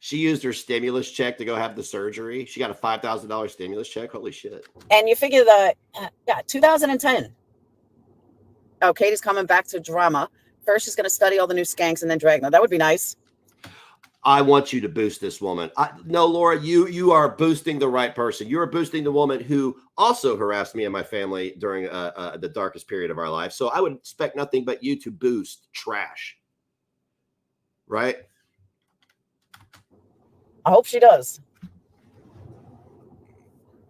She used her stimulus check to go have the surgery. She got a $5,000 stimulus check. Holy shit. And you figure that, 2010. Oh, Katie's coming back to drama. First, she's going to study all the new skanks and then drag them. That would be nice. I want you to boost this woman. No, Laura, you are boosting the right person. You are boosting the woman who also harassed me and my family during the darkest period of our life. So I would expect nothing but you to boost trash. Right? I hope she does.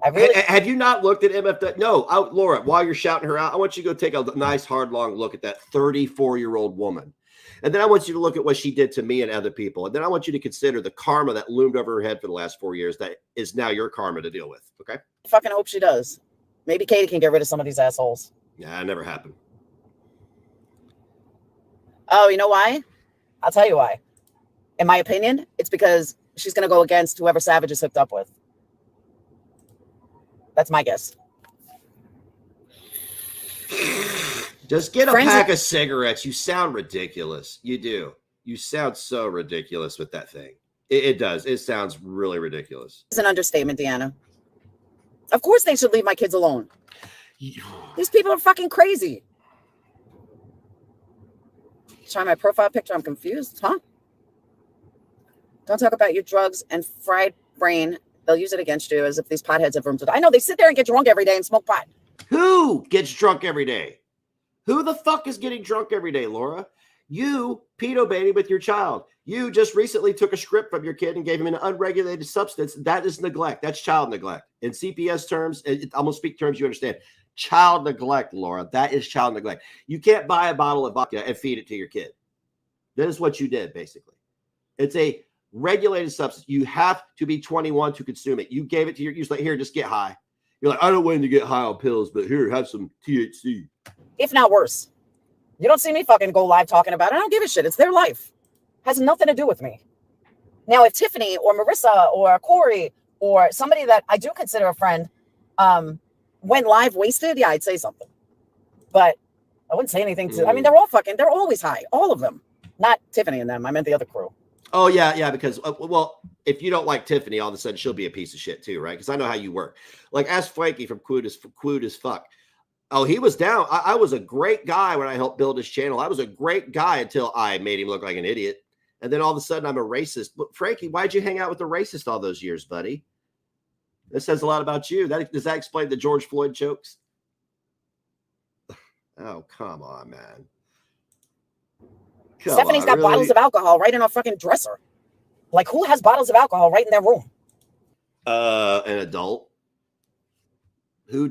I really have you not looked at MFW? No, Laura, while you're shouting her out, I want you to go take a nice, hard, long look at that 34-year-old woman. And then I want you to look at what she did to me and other people. And then I want you to consider the karma that loomed over her head for the last 4 years that is now your karma to deal with. Okay? I fucking hope she does. Maybe Katie can get rid of some of these assholes. Yeah, it never happened. Oh, you know why? I'll tell you why. In my opinion, it's because she's going to go against whoever Savage is hooked up with. That's my guess. Just get a pack of cigarettes. You sound ridiculous. You do. You sound so ridiculous with that thing. It does. It sounds really ridiculous. It's an understatement, Deanna. Of course they should leave my kids alone. These people are fucking crazy. Try my profile picture. I'm confused. Huh? Don't talk about your drugs and fried brain. They'll use it against you as if these potheads have room to die. I know they sit there and get drunk every day and smoke pot. Who gets drunk every day? Who the fuck is getting drunk every day, Laura? You pedo baiting with your child. You just recently took a script from your kid and gave him an unregulated substance. That is neglect. That's child neglect. In CPS terms, I'm going to speak terms you understand. Child neglect, Laura. That is child neglect. You can't buy a bottle of vodka and feed it to your kid. That is what you did, basically. It's a regulated substance. You have to be 21 to consume it. You gave it to you're like, here, just get high. You're like, I don't want to get high on pills, but here, have some THC. If not worse. You don't see me fucking go live talking about it. I don't give a shit. It's their life. Has nothing to do with me. Now, if Tiffany or Marissa or Corey or somebody that I do consider a friend went live wasted, yeah, I'd say something. But I wouldn't say anything to, I mean, they're always high. All of them. Not Tiffany and them. I meant the other crew. Oh, yeah, because, well, if you don't like Tiffany, all of a sudden she'll be a piece of shit too, right? Because I know how you work. Like, ask Frankie from Quood as Fuck. Oh, he was down. I was a great guy when I helped build his channel. I was a great guy until I made him look like an idiot. And then all of a sudden I'm a racist. But Frankie, why'd you hang out with a racist all those years, buddy? This says a lot about you. Does that explain the George Floyd jokes? Oh, come on, man. Stephanie's got bottles of alcohol right in her fucking dresser. Like, who has bottles of alcohol right in their room? An adult. Who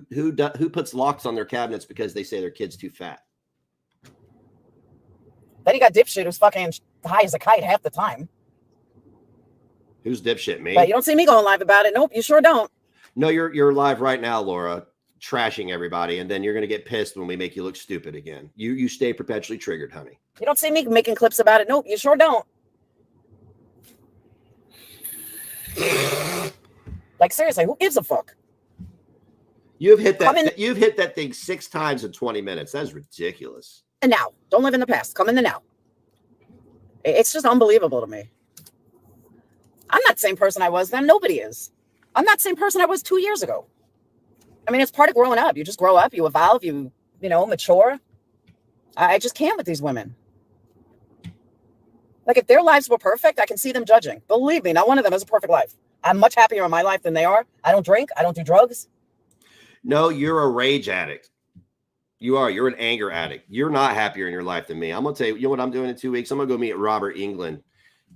puts locks on their cabinets because they say their kid's too fat? Then you got dipshit who's fucking high as a kite half the time. Who's dipshit? Me? But you don't see me going live about it. Nope, you sure don't. No, you're live right now, Laura, trashing everybody, and then you're gonna get pissed when we make you look stupid again. You stay perpetually triggered, honey. You don't see me making clips about it. Nope, you sure don't. Like, seriously, who gives a fuck? You've hit that thing 6 times in 20 minutes. That's ridiculous. And now, don't live in the past. Come in the now. It's just unbelievable to me. I'm not the same person I was then. Nobody is. I'm not the same person I was 2 years ago. I mean, it's part of growing up. You just grow up, you evolve, you mature. I just can't with these women. Like, if their lives were perfect, I can see them judging. Believe me, not one of them has a perfect life. I'm much happier in my life than they are. I don't drink. I don't do drugs. No, you're a rage addict. You are. You're an anger addict. You're not happier in your life than me. I'm going to tell you, you know what I'm doing in 2 weeks? I'm going to go meet Robert England.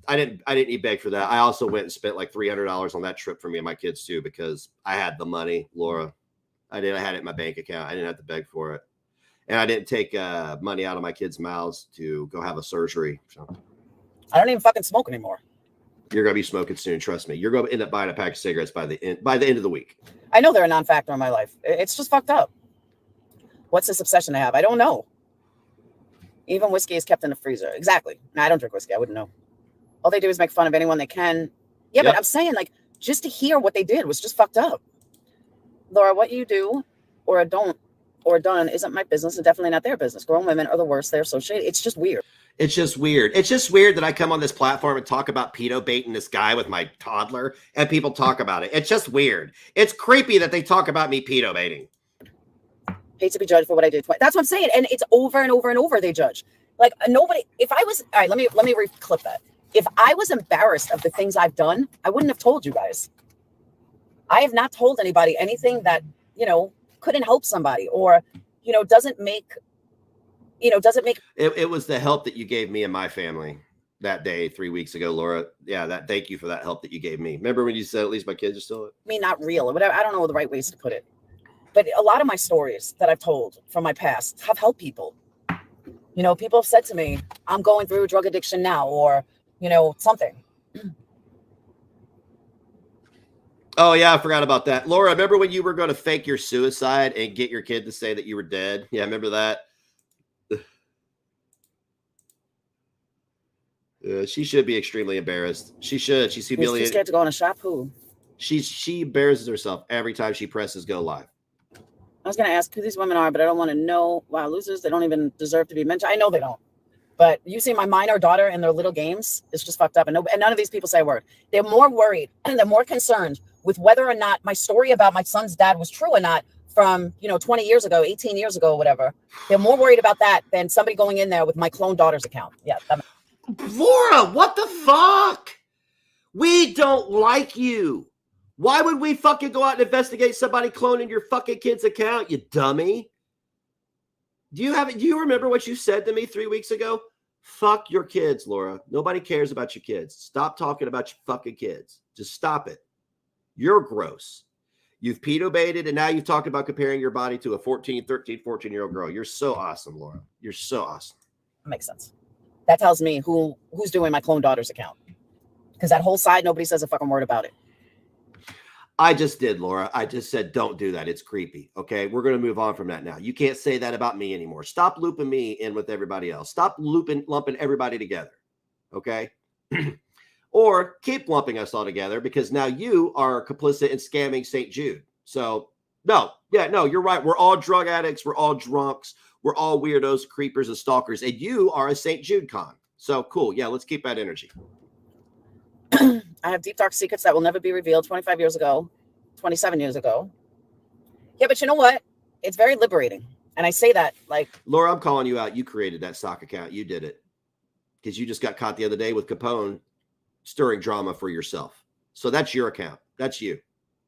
I didn't eat beg for that. I also went and spent like $300 on that trip for me and my kids too, because I had the money, Laura. I had it in my bank account. I didn't have to beg for it. And I didn't take money out of my kids' mouths to go have a surgery. So I don't even fucking smoke anymore. You're going to be smoking soon. Trust me. You're going to end up buying a pack of cigarettes by the end of the week. I know they're a non-factor in my life. It's just fucked up. What's this obsession I have? I don't know. Even whiskey is kept in the freezer. Exactly. No, I don't drink whiskey. I wouldn't know. All they do is make fun of anyone they can. Yeah, yep. But I'm saying, like, just to hear what they did was just fucked up. Laura, what you do or a don't or done isn't my business and definitely not their business. Grown women are the worst. They're associated. It's just weird. It's just weird. It's just weird that I come on this platform and talk about pedo baiting this guy with my toddler and people talk about it. It's just weird. It's creepy that they talk about me pedo baiting. Hate to be judged for what I did. That's what I'm saying. And it's over and over and over they judge. Like nobody, if I was, all right, let me clip that. If I was embarrassed of the things I've done, I wouldn't have told you guys. I have not told anybody anything that, couldn't help somebody or, doesn't make it was the help that you gave me and my family that day 3 weeks ago, Laura. Yeah, thank you for that help that you gave me. Remember when you said at least my kids are still not real or whatever. I don't know the right ways to put it. But a lot of my stories that I've told from my past have helped people. People have said to me, I'm going through drug addiction now or, something. Oh, yeah, I forgot about that. Laura, remember when you were going to fake your suicide and get your kid to say that you were dead? Yeah, remember that? She should be extremely embarrassed. She should. She's humiliated. She's scared to go in a shop. Who? She embarrasses herself every time she presses go live. I was going to ask who these women are, but I don't want to know. Wow, losers. They don't even deserve to be mentioned. I know they don't. But you see my minor daughter in their little games. It's just fucked up. And none of these people say a word. They're more worried and they're more concerned with whether or not my story about my son's dad was true or not from, 20 years ago, 18 years ago, whatever. They're more worried about that than somebody going in there with my clone daughter's account. Yeah. Laura, what the fuck? We don't like you. Why would we fucking go out and investigate somebody cloning your fucking kid's account, you dummy? Do you remember what you said to me 3 weeks ago? Fuck your kids, Laura. Nobody cares about your kids. Stop talking about your fucking kids. Just stop it. You're gross. You've pedo baited, and now you've talked about comparing your body to a 14, 13, 14-year-old girl. You're so awesome, Laura. You're so awesome. That makes sense. That tells me who's doing my clone daughter's account. Because that whole side, nobody says a fucking word about it. I just did, Laura. I just said, don't do that. It's creepy. Okay. We're going to move on from that now. You can't say that about me anymore. Stop looping me in with everybody else. Stop lumping everybody together. Okay. Or keep lumping us all together because now you are complicit in scamming St. Jude. So no, you're right. We're all drug addicts. We're all drunks. We're all weirdos, creepers, and stalkers. And you are a St. Jude con. So cool. Yeah. Let's keep that energy. I have deep, dark secrets that will never be revealed 25 years ago, 27 years ago. Yeah, but you know what? It's very liberating. And I say that like... Laura, I'm calling you out. You created that stock account. You did it. Because you just got caught the other day with Capone stirring drama for yourself. So that's your account. That's you.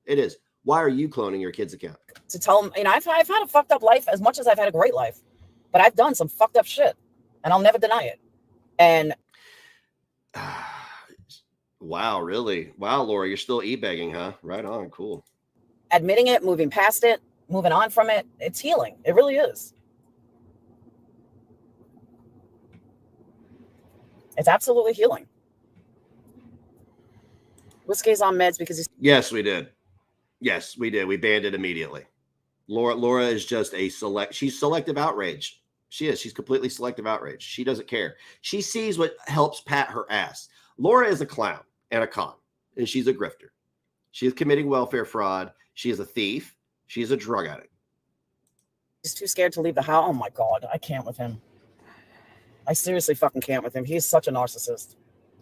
It is. Why are you cloning your kid's account? To tell them, I've had a fucked up life as much as I've had a great life. But I've done some fucked up shit. And I'll never deny it. And... Wow, really? Wow, Laura, you're still e-begging, huh? Right on, cool. Admitting it, moving past it, moving on from it, it's healing. It really is. It's absolutely healing. Whiskey's on meds because he's... Yes, we did. Yes, we did. We banned it immediately. Laura is just she's selective outrage. She is. She's completely selective outrage. She doesn't care. She sees what helps pat her ass. Laura is a clown and a con, and she's a grifter. She is committing welfare fraud. She is a thief. She is a drug addict. He's too scared to leave the house. Oh, my God. I can't with him. I seriously fucking can't with him. He's such a narcissist.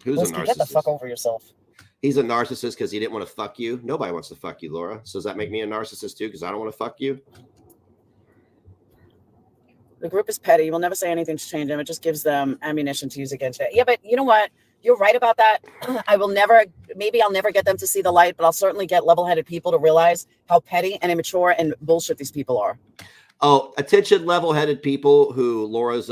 Who's a narcissist? Get the fuck over yourself. He's a narcissist because he didn't want to fuck you. Nobody wants to fuck you, Laura. So does that make me a narcissist too because I don't want to fuck you? The group is petty. We'll never say anything to change them. It just gives them ammunition to use against it. Yeah, but you know what? You're right about that. I'll never get them to see the light, but I'll certainly get level-headed people to realize how petty and immature and bullshit these people are. Oh, attention level-headed people who Laura's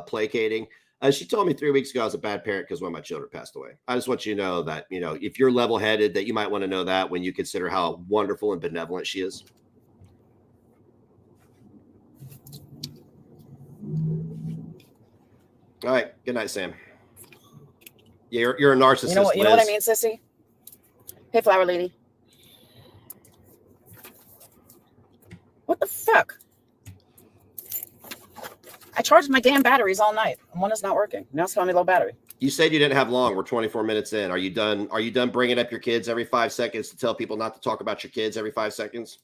placating. She told me 3 weeks ago I was a bad parent because one of my children passed away. I just want you to know that, if you're level-headed, that you might want to know that when you consider how wonderful and benevolent she is. All right. Good night, Sam. Yeah, you're a narcissist. You know what I mean, sissy? Hey, flower lady. What the fuck? I charged my damn batteries all night, and one is not working. Now it's telling me low battery. You said you didn't have long. We're 24 minutes in. Are you done? Are you done bringing up your kids every 5 seconds to tell people not to talk about your kids every 5 seconds?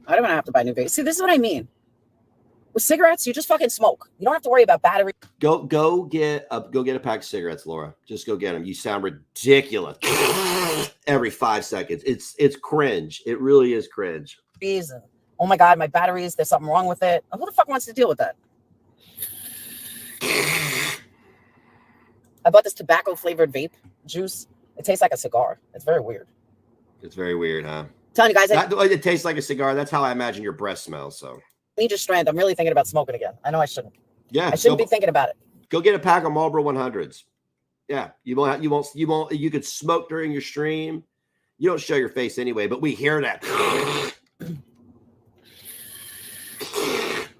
I don't want to have to buy new vapes. See, this is what I mean. With cigarettes, you just fucking smoke. You don't have to worry about battery. Go get a pack of cigarettes, Laura. Just go get them. You sound ridiculous every 5 seconds. It's cringe. It really is cringe. And, oh my God, my batteries, there's something wrong with it. Who the fuck wants to deal with that? I bought this tobacco flavored vape juice. It tastes like a cigar. It's very weird. It's very weird, huh? I'm telling you guys, it tastes like a cigar. That's how I imagine your breath smells. So need your strength. I'm really thinking about smoking again. I know I shouldn't. Yeah, I shouldn't be thinking about it. Go get a pack of Marlboro 100s. Yeah, you won't. You could smoke during your stream. You don't show your face anyway, but we hear that.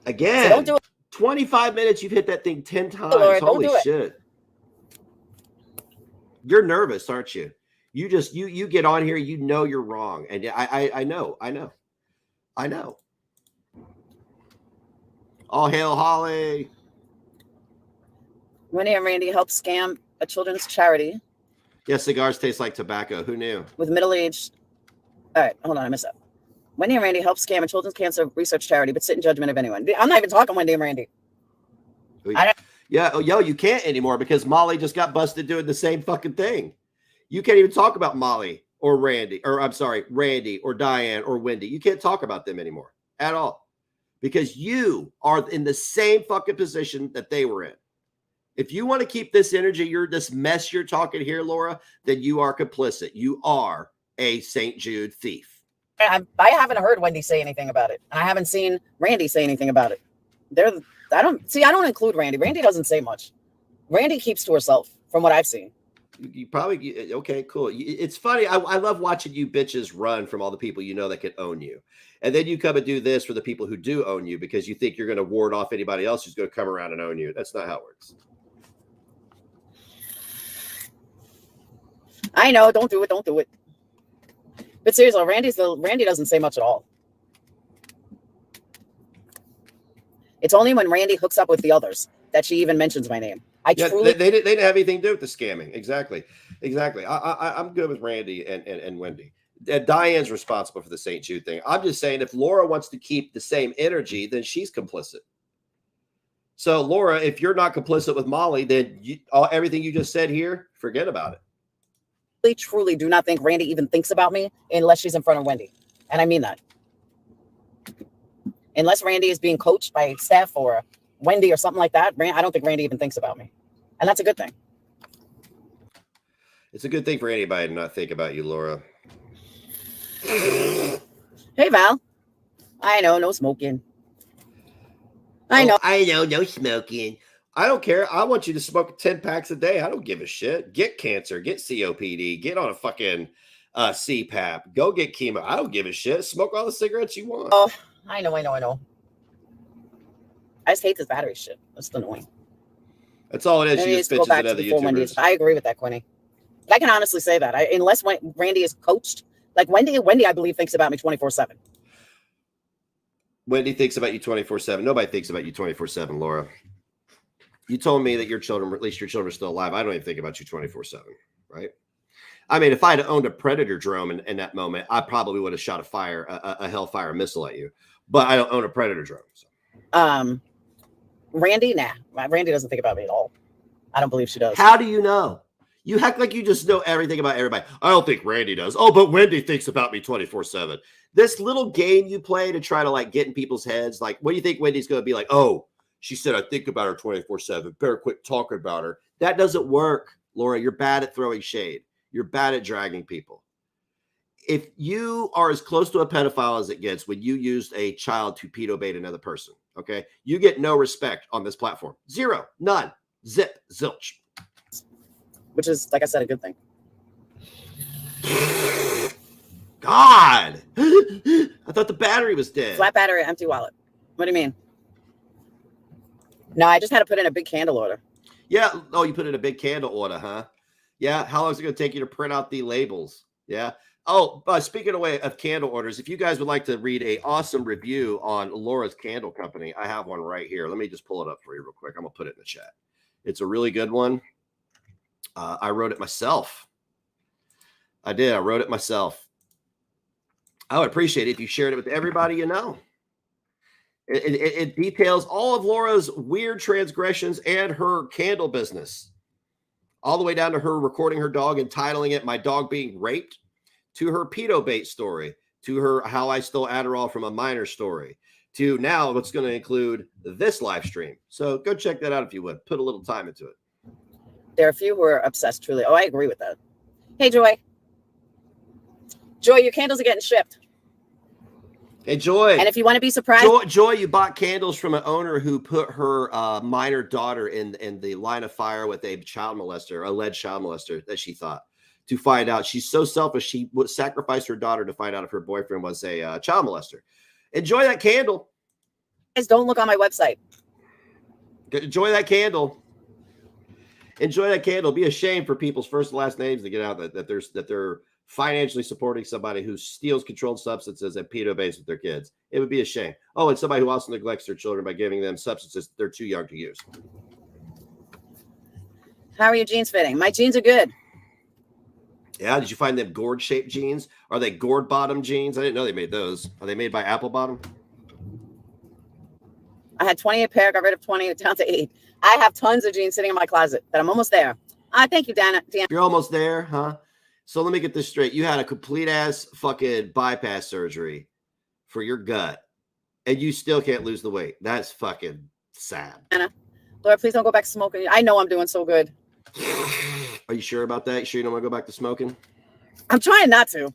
Again, So don't do it. 25 minutes. You've hit that thing 10 times. Laura, don't Holy do it. shit! You're nervous, aren't you? You get on here. You know you're wrong, and I know. All hail Holly. Wendy and Randy help scam a children's charity Yes, cigars taste like tobacco. Who knew? with middle-aged. All right, hold on, I messed up. Wendy and Randy help scam a children's cancer research charity, but sit in judgment of anyone. I'm not even talking Wendy and Randy. Yeah, you can't anymore because Molly just got busted doing the same fucking thing. You can't even talk about Molly or Randy, or I'm sorry, Randy or Diane or Wendy. You can't talk about them anymore at all because you are in the same fucking position that they were in. If you want to keep this energy, this mess you're talking here, Laura, then you are complicit. You are a St. Jude thief. I haven't heard Wendy say anything about it. I haven't seen Randy say anything about it. I don't include Randy. Randy doesn't say much. Randy keeps to herself from what I've seen. You probably, okay, cool. It's funny. I love watching you bitches run from all the people you know that can own you. And then you come and do this for the people who do own you because you think you're going to ward off anybody else who's going to come around and own you. That's not how it works. I know. Don't do it. Don't do it. But seriously, Randy doesn't say much at all. It's only when Randy hooks up with the others that she even mentions my name. They didn't have anything to do with the scamming. Exactly. I'm good with Randy and Wendy. Diane's responsible for the St. Jude thing. I'm just saying if Laura wants to keep the same energy, then she's complicit. So Laura, if you're not complicit with Molly, then everything you just said here, forget about it. I truly do not think Randy even thinks about me unless she's in front of Wendy. And I mean that. Unless Randy is being coached by Steph or Wendy or something like that, I don't think Randy even thinks about me. And that's a good thing. It's a good thing for anybody to not think about you, Laura. Hey, Val. I know, no smoking. I know, no smoking. I don't care. I want you to smoke 10 packs a day. I don't give a shit. Get cancer, get COPD, get on a fucking CPAP, go get chemo. I don't give a shit. Smoke all the cigarettes you want. Oh, I know. I just hate this battery shit. That's annoying. That's all it is. She just bitches at other YouTubers. I agree with that, Quinny. I can honestly say that. Unless Randy is coached, like Wendy, I believe, thinks about me 24/7. Wendy thinks about you 24/7. Nobody thinks about you 24/7, Laura. You told me that your children, at least your children, are still alive. I don't even think about you 24/7, right? I mean, if I had owned a Predator drone in that moment, I probably would have shot a Hellfire missile at you. But I don't own a Predator drone. So. Randy, nah. Randy doesn't think about me at all. I don't believe she does. How do you know? You act like you just know everything about everybody. I don't think Randy does. Oh, but Wendy thinks about me 24/7. This little game you play to try to get in people's heads. Like, what do you think Wendy's going to be like? Oh, she said, I think about her 24/7. Better quit talking about her. That doesn't work, Laura. You're bad at throwing shade. You're bad at dragging people. If you are as close to a pedophile as it gets when you used a child to pedo bait another person, okay, you get no respect on this platform. Zero, none, zip, zilch. Which is, like I said, a good thing. God, I thought the battery was dead. Flat battery, empty wallet. What do you mean? No, I just had to put in a big candle order. Yeah. Oh, you put in a big candle order, huh? Yeah. How long is it going to take you to print out the labels? Yeah. Oh, speaking of candle orders, if you guys would like to read an awesome review on Laura's Candle Company, I have one right here. Let me just pull it up for you real quick. I'm going to put it in the chat. It's a really good one. I wrote it myself. I did. I wrote it myself. I would appreciate it if you shared it with everybody you know. It details all of Laura's weird transgressions and her candle business, all the way down to her recording her dog and titling it "My Dog Being Raped," to her pedo bait story, to her how I stole Adderall from a minor story, to now what's going to include this live stream. So go check that out if you would. Put a little time into it. There are a few who are obsessed, truly. Oh, I agree with that. Hey, Joy. Joy, your candles are getting shipped. Hey, Joy. And if you want to be surprised. Joy, you bought candles from an owner who put her minor daughter in the line of fire with a child molester, alleged child molester, that she thought, to find out. She's so selfish, she would sacrifice her daughter to find out if her boyfriend was a child molester. Enjoy that candle. Guys, don't look on my website. Enjoy that candle. Enjoy that candle. Be ashamed for people's first and last names to get out that they're financially supporting somebody who steals controlled substances and pedo baits with their kids. It would be a shame. Oh, and somebody who also neglects their children by giving them substances they're too young to use. How are your jeans fitting? My jeans are good. Yeah, did you find them gourd-shaped jeans? Are they gourd-bottom jeans? I didn't know they made those. Are they made by Apple Bottom? I had 28 pair, got rid of 20, down to 8. I have tons of jeans sitting in my closet, but I'm almost there. Thank you, Dana. You're almost there, huh? So let me get this straight. You had a complete-ass fucking bypass surgery for your gut, and you still can't lose the weight. That's fucking sad. Dana, Lord, please don't go back to smoking. I know I'm doing so good. Are you sure about that? You sure you don't want to go back to smoking? I'm trying not to.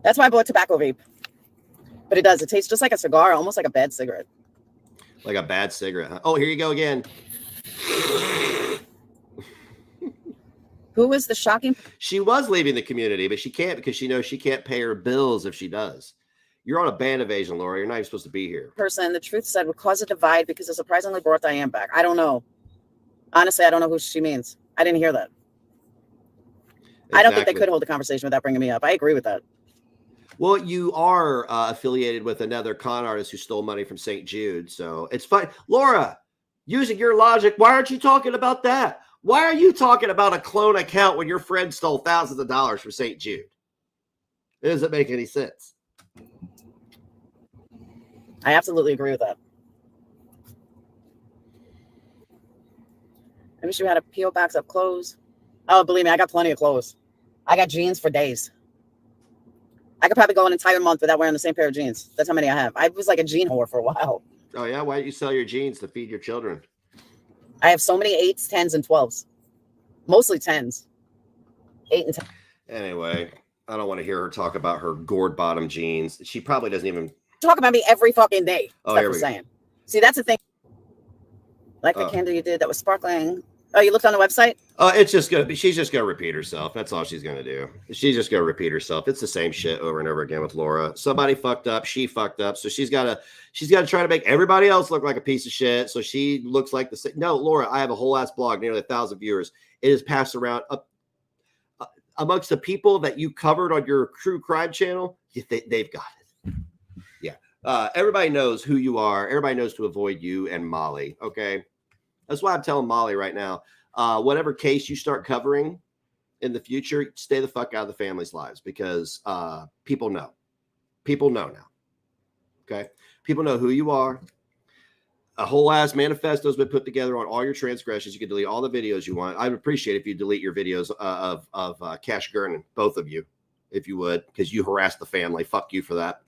That's why I bought tobacco vape. But it does. It tastes just like a cigar, almost like a bad cigarette. Like a bad cigarette, huh? Oh, here you go again. Who was the shocking? She was leaving the community, but she can't because she knows she can't pay her bills if she does. You're on a band evasion, Laura. You're not even supposed to be here. Person, the truth said, would cause a divide because it surprisingly brought Diane back. I don't know. Honestly, I don't know who she means. I didn't hear that. Exactly. I don't think they could hold a conversation without bringing me up. I agree with that. Well, you are affiliated with another con artist who stole money from St. Jude, so it's fine. Laura, using your logic, why aren't you talking about that? Why are you talking about a clone account when your friend stole thousands of dollars from St. Jude? It doesn't make any sense. I absolutely agree with that. I wish you had a P.O. box of clothes. Oh, believe me, I got plenty of clothes. I got jeans for days. I could probably go an entire month without wearing the same pair of jeans. That's how many I have. I was like a jean whore for a while. Oh, yeah? Why don't you sell your jeans to feed your children? I have so many 8s, 10s, and 12s. Mostly 10s. 8 and 10. Anyway, I don't want to hear her talk about her gourd bottom jeans. She probably doesn't even talk about me every fucking day. Oh, here we go. See, that's the thing. Like the candle you did that was sparkling. Oh, you looked on the website? It's just gonna be. She's just gonna repeat herself. That's all she's gonna do. She's just gonna repeat herself. It's the same shit over and over again with Laura. Somebody fucked up. She fucked up. So she's gotta try to make everybody else look like a piece of shit. So she looks like the same. No, Laura, I have a whole ass blog, nearly 1,000 viewers. It is passed around amongst the people that you covered on your true crime channel. They've got it. Yeah. Everybody knows who you are. Everybody knows to avoid you and Molly. Okay. That's why I'm telling Molly right now, whatever case you start covering in the future, stay the fuck out of the family's lives because people know. People know now. Okay? People know who you are. A whole ass manifesto has been put together on all your transgressions. You can delete all the videos you want. I would appreciate if you delete your videos of Cash Gurnan, both of you, if you would, because you harassed the family. Fuck you for that.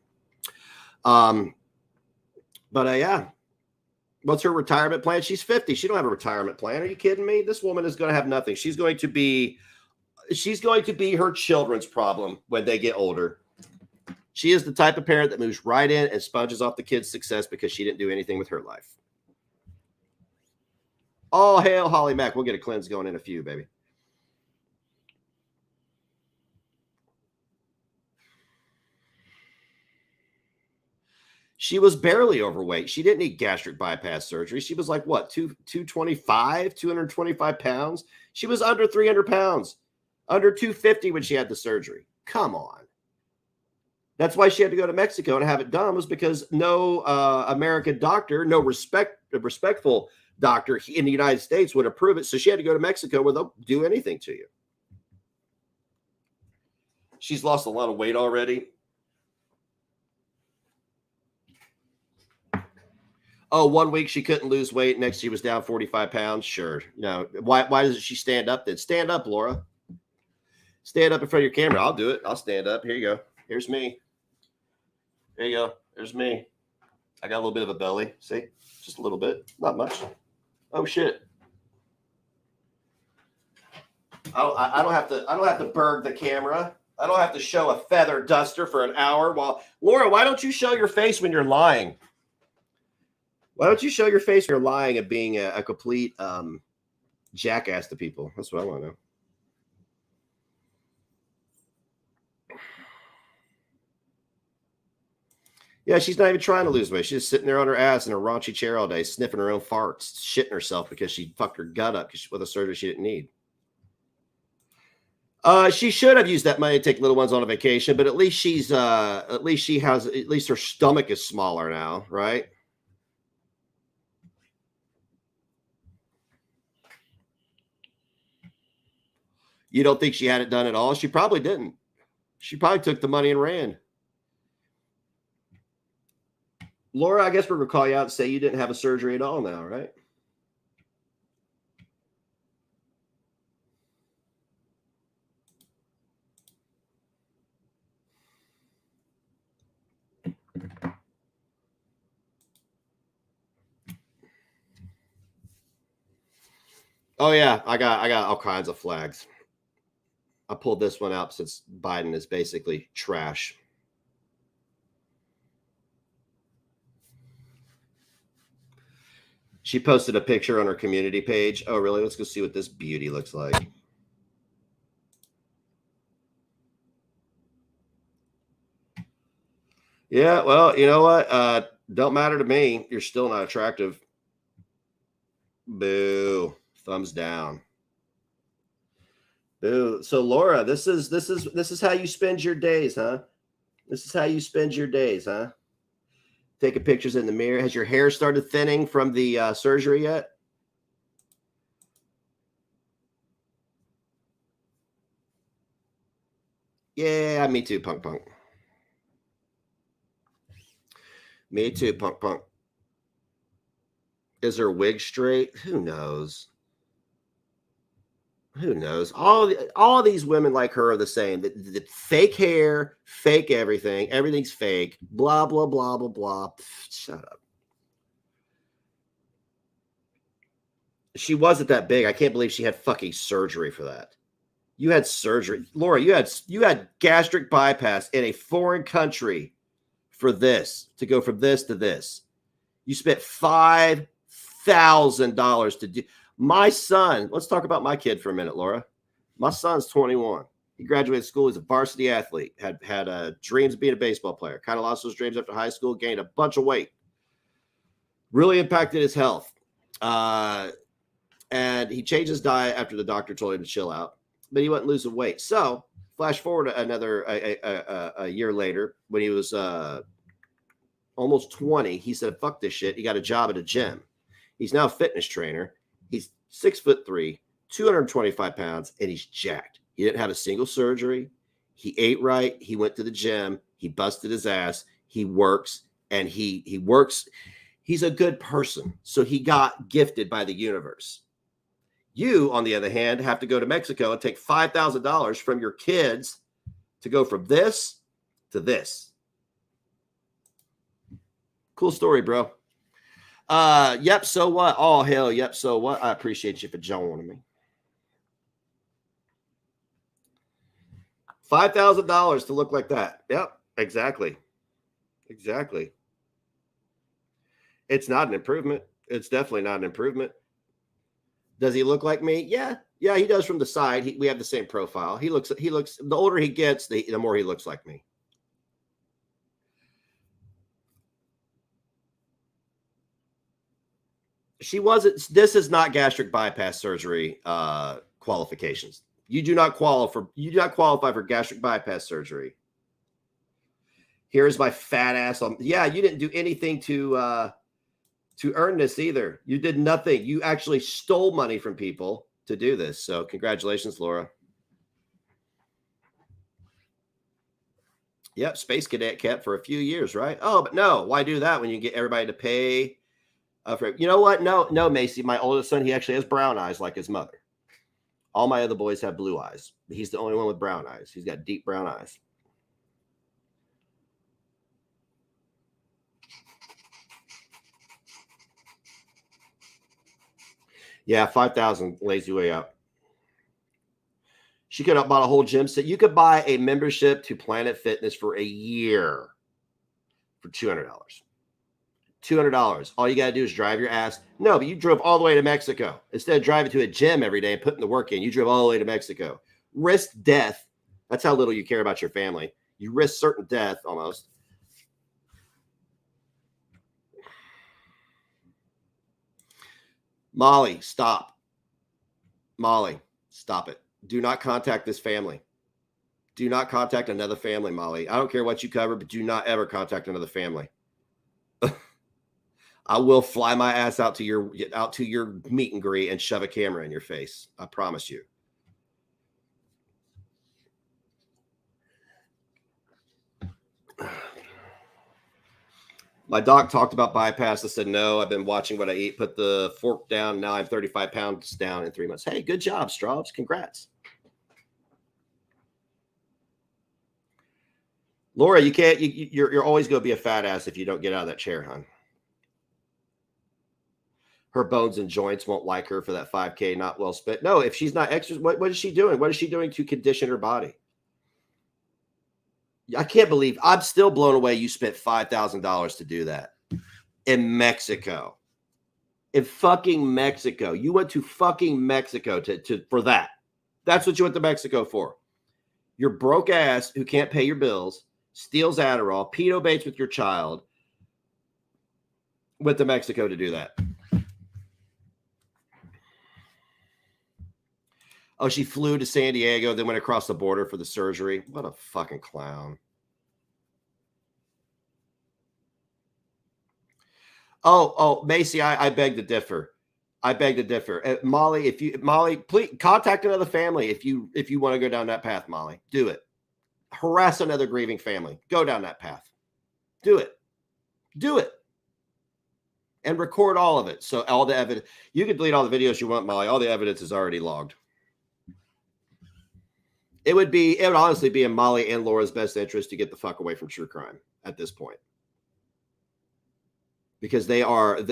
Yeah. What's her retirement plan? She's 50. She don't have a retirement plan. Are you kidding me? This woman is going to have nothing. She's going to be her children's problem when they get older. She is the type of parent that moves right in and sponges off the kid's success because she didn't do anything with her life. Oh, hail Holly Mack. We'll get a cleanse going in a few, baby. She was barely overweight. She didn't need gastric bypass surgery. She was like, what, 225 pounds? She was under 300 pounds, under 250 when she had the surgery. Come on. That's why she had to go to Mexico and have it done, was because no American doctor, no respectful doctor in the United States would approve it. So she had to go to Mexico where they'll do anything to you. She's lost a lot of weight already. Oh, 1 week she couldn't lose weight. Next she was down 45 pounds. Sure. No. Why doesn't she stand up then? Stand up, Laura. Stand up in front of your camera. I'll do it. I'll stand up. Here you go. Here's me. There you go. There's me. I got a little bit of a belly. See? Just a little bit. Not much. Oh shit. I don't have to burg the camera. I don't have to show a feather duster for an hour while Laura, why don't you show your face when you're lying? Why don't you show your face when you're lying and being a complete jackass to people? That's what I want to know. Yeah, she's not even trying to lose weight. She's just sitting there on her ass in a raunchy chair all day, sniffing her own farts, shitting herself because she fucked her gut up with a surgery she didn't need. She should have used that money to take little ones on a vacation, but at least at least her stomach is smaller now, right? You don't think she had it done at all? She probably didn't. She probably took the money and ran. Laura, I guess we're going to call you out and say you didn't have a surgery at all now, right? Oh, yeah, I got all kinds of flags. I pulled this one out since Biden is basically trash. She posted a picture on her community page. Oh, really? Let's go see what this beauty looks like. Yeah, well, you know what? Don't matter to me. You're still not attractive. Boo. Thumbs down. Boo. So Laura, this is how you spend your days, huh? This is how you spend your days, huh? Taking pictures in the mirror. Has your hair started thinning from the surgery yet? Yeah, me too, punk. Me too, punk. Is her wig straight? Who knows? Who knows? All these women like her are the same. The fake hair, fake everything. Everything's fake. Blah, blah, blah, blah, blah. Shut up. She wasn't that big. I can't believe she had fucking surgery for that. You had surgery. Laura, you had gastric bypass in a foreign country for this, to go from this to this. You spent $5,000 to do. My son, let's talk about my kid for a minute, Laura. My son's 21. He graduated school. He's a varsity athlete. Had dreams of being a baseball player. Kind of lost those dreams after high school. Gained a bunch of weight. Really impacted his health. And he changed his diet after the doctor told him to chill out. But he wasn't losing weight. So flash forward a year later, when he was almost 20, he said, "Fuck this shit." He got a job at a gym. He's now a fitness trainer. He's 6'3", 225 pounds, and he's jacked. He didn't have a single surgery. He ate right. He went to the gym. He busted his ass. He works, and he works. He's a good person. So he got gifted by the universe. You, on the other hand, have to go to Mexico and take $5,000 from your kids to go from this to this. Cool story, bro. Yep, so what? Oh, hell, yep, so what? I appreciate you for joining me. $5,000 to look like that. Yep, exactly. Exactly. It's not an improvement. It's definitely not an improvement. Does he look like me? Yeah, he does from the side. We have the same profile. He looks, the older he gets, the more he looks like me. This is not gastric bypass surgery qualifications. You do not qualify for gastric bypass surgery. Here's my fat ass. Yeah, you didn't do anything to earn this either. You did nothing. You actually stole money from people to do this. So congratulations, Laura. Yep, space cadet kept for a few years, right? Oh, but no, why do that when you get everybody to pay You know what? No, Macy. My oldest son, he actually has brown eyes like his mother. All my other boys have blue eyes. He's the only one with brown eyes. He's got deep brown eyes. Yeah, 5,000 lazy way out. She could have bought a whole gym set. You could buy a membership to Planet Fitness for a year for $200. $200. All you got to do is drive your ass. No, but you drove all the way to Mexico. Instead of driving to a gym every day and putting the work in, you drove all the way to Mexico. Risk death. That's how little you care about your family. You risk certain death almost. Molly, stop. Molly, stop it. Do not contact this family. Do not contact another family, Molly. I don't care what you cover, but do not ever contact another family. I will fly my ass out to your meet and greet and shove a camera in your face. I promise you. My doc talked about bypass. I said, no, I've been watching what I eat. Put the fork down. Now I'm 35 pounds down in 3 months. Hey, good job, Straubs. Congrats. Laura, you can't, you're always going to be a fat ass if you don't get out of that chair, hon. Her bones and joints won't like her for that 5K not well spent. No, if she's not exercising, what is she doing? What is she doing to condition her body? I can't believe I'm still blown away. You spent $5,000 to do that in Mexico, in fucking Mexico. You went to fucking Mexico for that. That's what you went to Mexico for. Your broke ass who can't pay your bills, steals Adderall, pedo baits with your child, went to Mexico to do that. Oh, she flew to San Diego, then went across the border for the surgery. What a fucking clown. Oh, Macy, I beg to differ. I beg to differ. Molly, please contact another family if you want to go down that path, Molly. Do it. Harass another grieving family. Go down that path. Do it. Do it. And record all of it. So all the evidence, you can delete all the videos you want, Molly. All the evidence is already logged. It would honestly be in Molly and Laura's best interest to get the fuck away from true crime at this point, because they are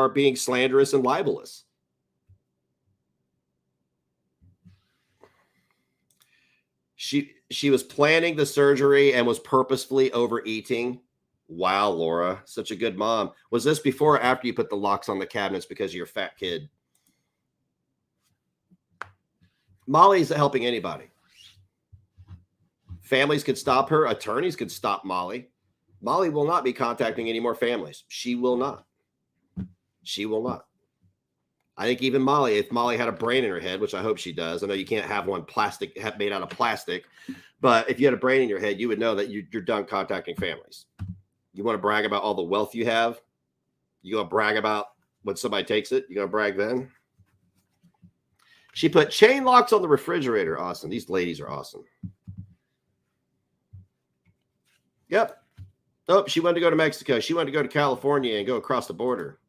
being slanderous and libelous. She was planning the surgery and was purposefully overeating. Wow, Laura, such a good mom. Was this before or after you put the locks on the cabinets because of your fat kid? Molly's helping anybody. Families could stop her. Attorneys could stop Molly. Molly will not be contacting any more families. She will not. She will not. I think even Molly, if Molly had a brain in her head, which I hope she does. I know you can't have one made out of plastic, but if you had a brain in your head, you would know that you're done contacting families. You want to brag about all the wealth you have? You going to brag about when somebody takes it? You going to brag then? She put chain locks on the refrigerator. Awesome. These ladies are awesome. Yep. Oh, she wanted to go to Mexico. She wanted to go to California and go across the border.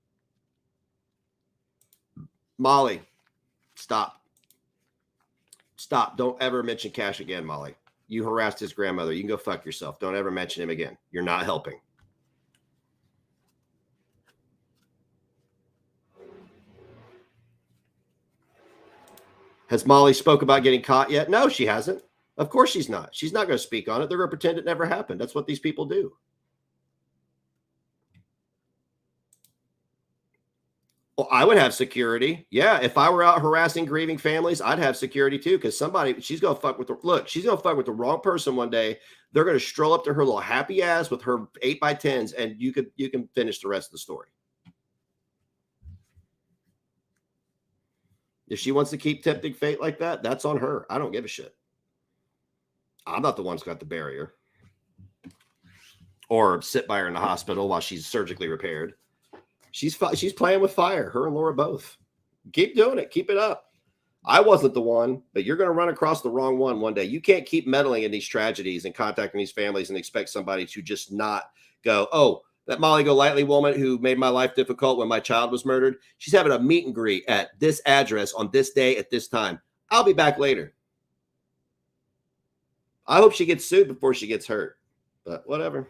Molly, stop. Stop. Don't ever mention Cash again, Molly. You harassed his grandmother. You can go fuck yourself. Don't ever mention him again. You're not helping. Has Molly spoke about getting caught yet? No, she hasn't. Of course she's not. She's not going to speak on it. They're going to pretend it never happened. That's what these people do. Well, I would have security. Yeah, if I were out harassing grieving families, I'd have security too, because she's going to fuck with she's going to fuck with the wrong person one day. They're going to stroll up to her little happy ass with her 8x10s, and you can finish the rest of the story. If she wants to keep tempting fate like that, that's on her. I don't give a shit. I'm not the one who's got to bury her or sit by her in the hospital while she's surgically repaired. She's playing with fire. Her and Laura both. Keep doing it. Keep it up. I wasn't the one, but you're going to run across the wrong one day. You can't keep meddling in these tragedies and contacting these families and expect somebody to just not go, oh, That Molly Golightly woman who made my life difficult when my child was murdered, she's having a meet and greet at this address on this day at this time. I'll be back later. I hope she gets sued before she gets hurt, but whatever.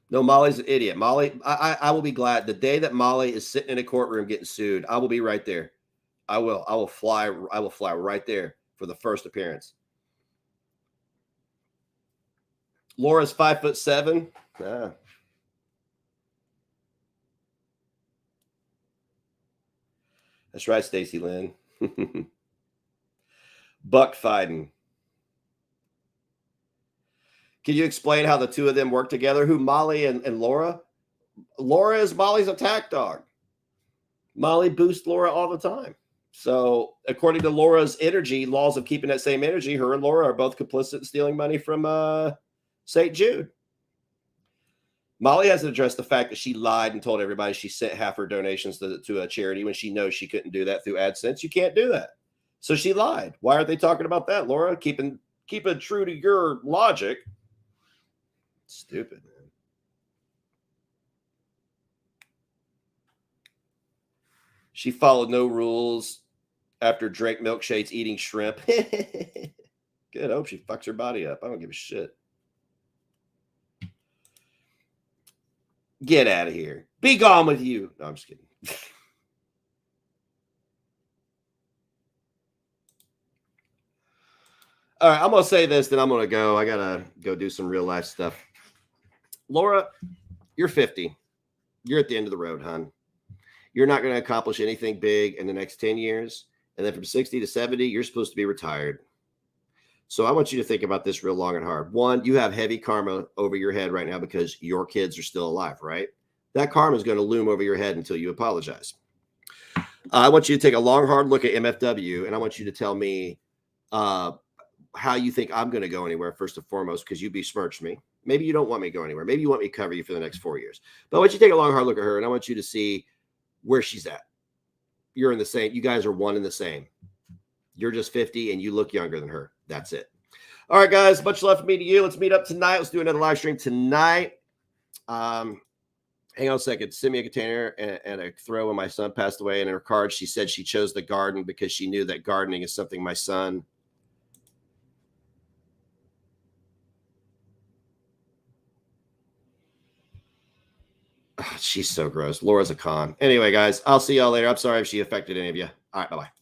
No, Molly's an idiot. Molly, I will be glad the day that Molly is sitting in a courtroom getting sued. I will be right there. I will fly right there for the first appearance. Laura's 5'7". That's right, Stacy Lynn. Buck fighting. Can you explain how the two of them work together? Who, Molly and Laura? Laura is Molly's attack dog. Molly boosts Laura all the time. So according to Laura's energy, laws of keeping that same energy, her and Laura are both complicit in stealing money from St. Jude. Molly hasn't addressed the fact that she lied and told everybody she sent half her donations to a charity when she knows she couldn't do that through AdSense. You can't do that. So she lied. Why aren't they talking about that, Laura? Keeping true to your logic. Stupid, man. She followed no rules after Drake milkshakes eating shrimp. Good. I hope she fucks her body up. I don't give a shit. Get out of here. Be gone with you. No, I'm just kidding. All right, I'm going to say this, then I'm going to go. I got to go do some real life stuff. Laura, you're 50. You're at the end of the road, hon. You're not going to accomplish anything big in the next 10 years. And then from 60 to 70, you're supposed to be retired. So I want you to think about this real long and hard. One, you have heavy karma over your head right now because your kids are still alive, right? That karma is going to loom over your head until you apologize. I want you to take a long, hard look at MFW, and I want you to tell me how you think I'm going to go anywhere, first and foremost, because you besmirched me. Maybe you don't want me to go anywhere. Maybe you want me to cover you for the next 4 years. But I want you to take a long, hard look at her, and I want you to see where she's at. You're in the same. You guys are one and the same. You're just 50, and you look younger than her. That's it. All right, guys. Much love from me to you. Let's meet up tonight. Let's do another live stream tonight. Hang on a second. Send me a container and a throw when my son passed away. And in her card, she said she chose the garden because she knew that gardening is something my son... She's so gross. Laura's a con. Anyway, guys, I'll see y'all later. I'm sorry if she affected any of you. All right, bye-bye.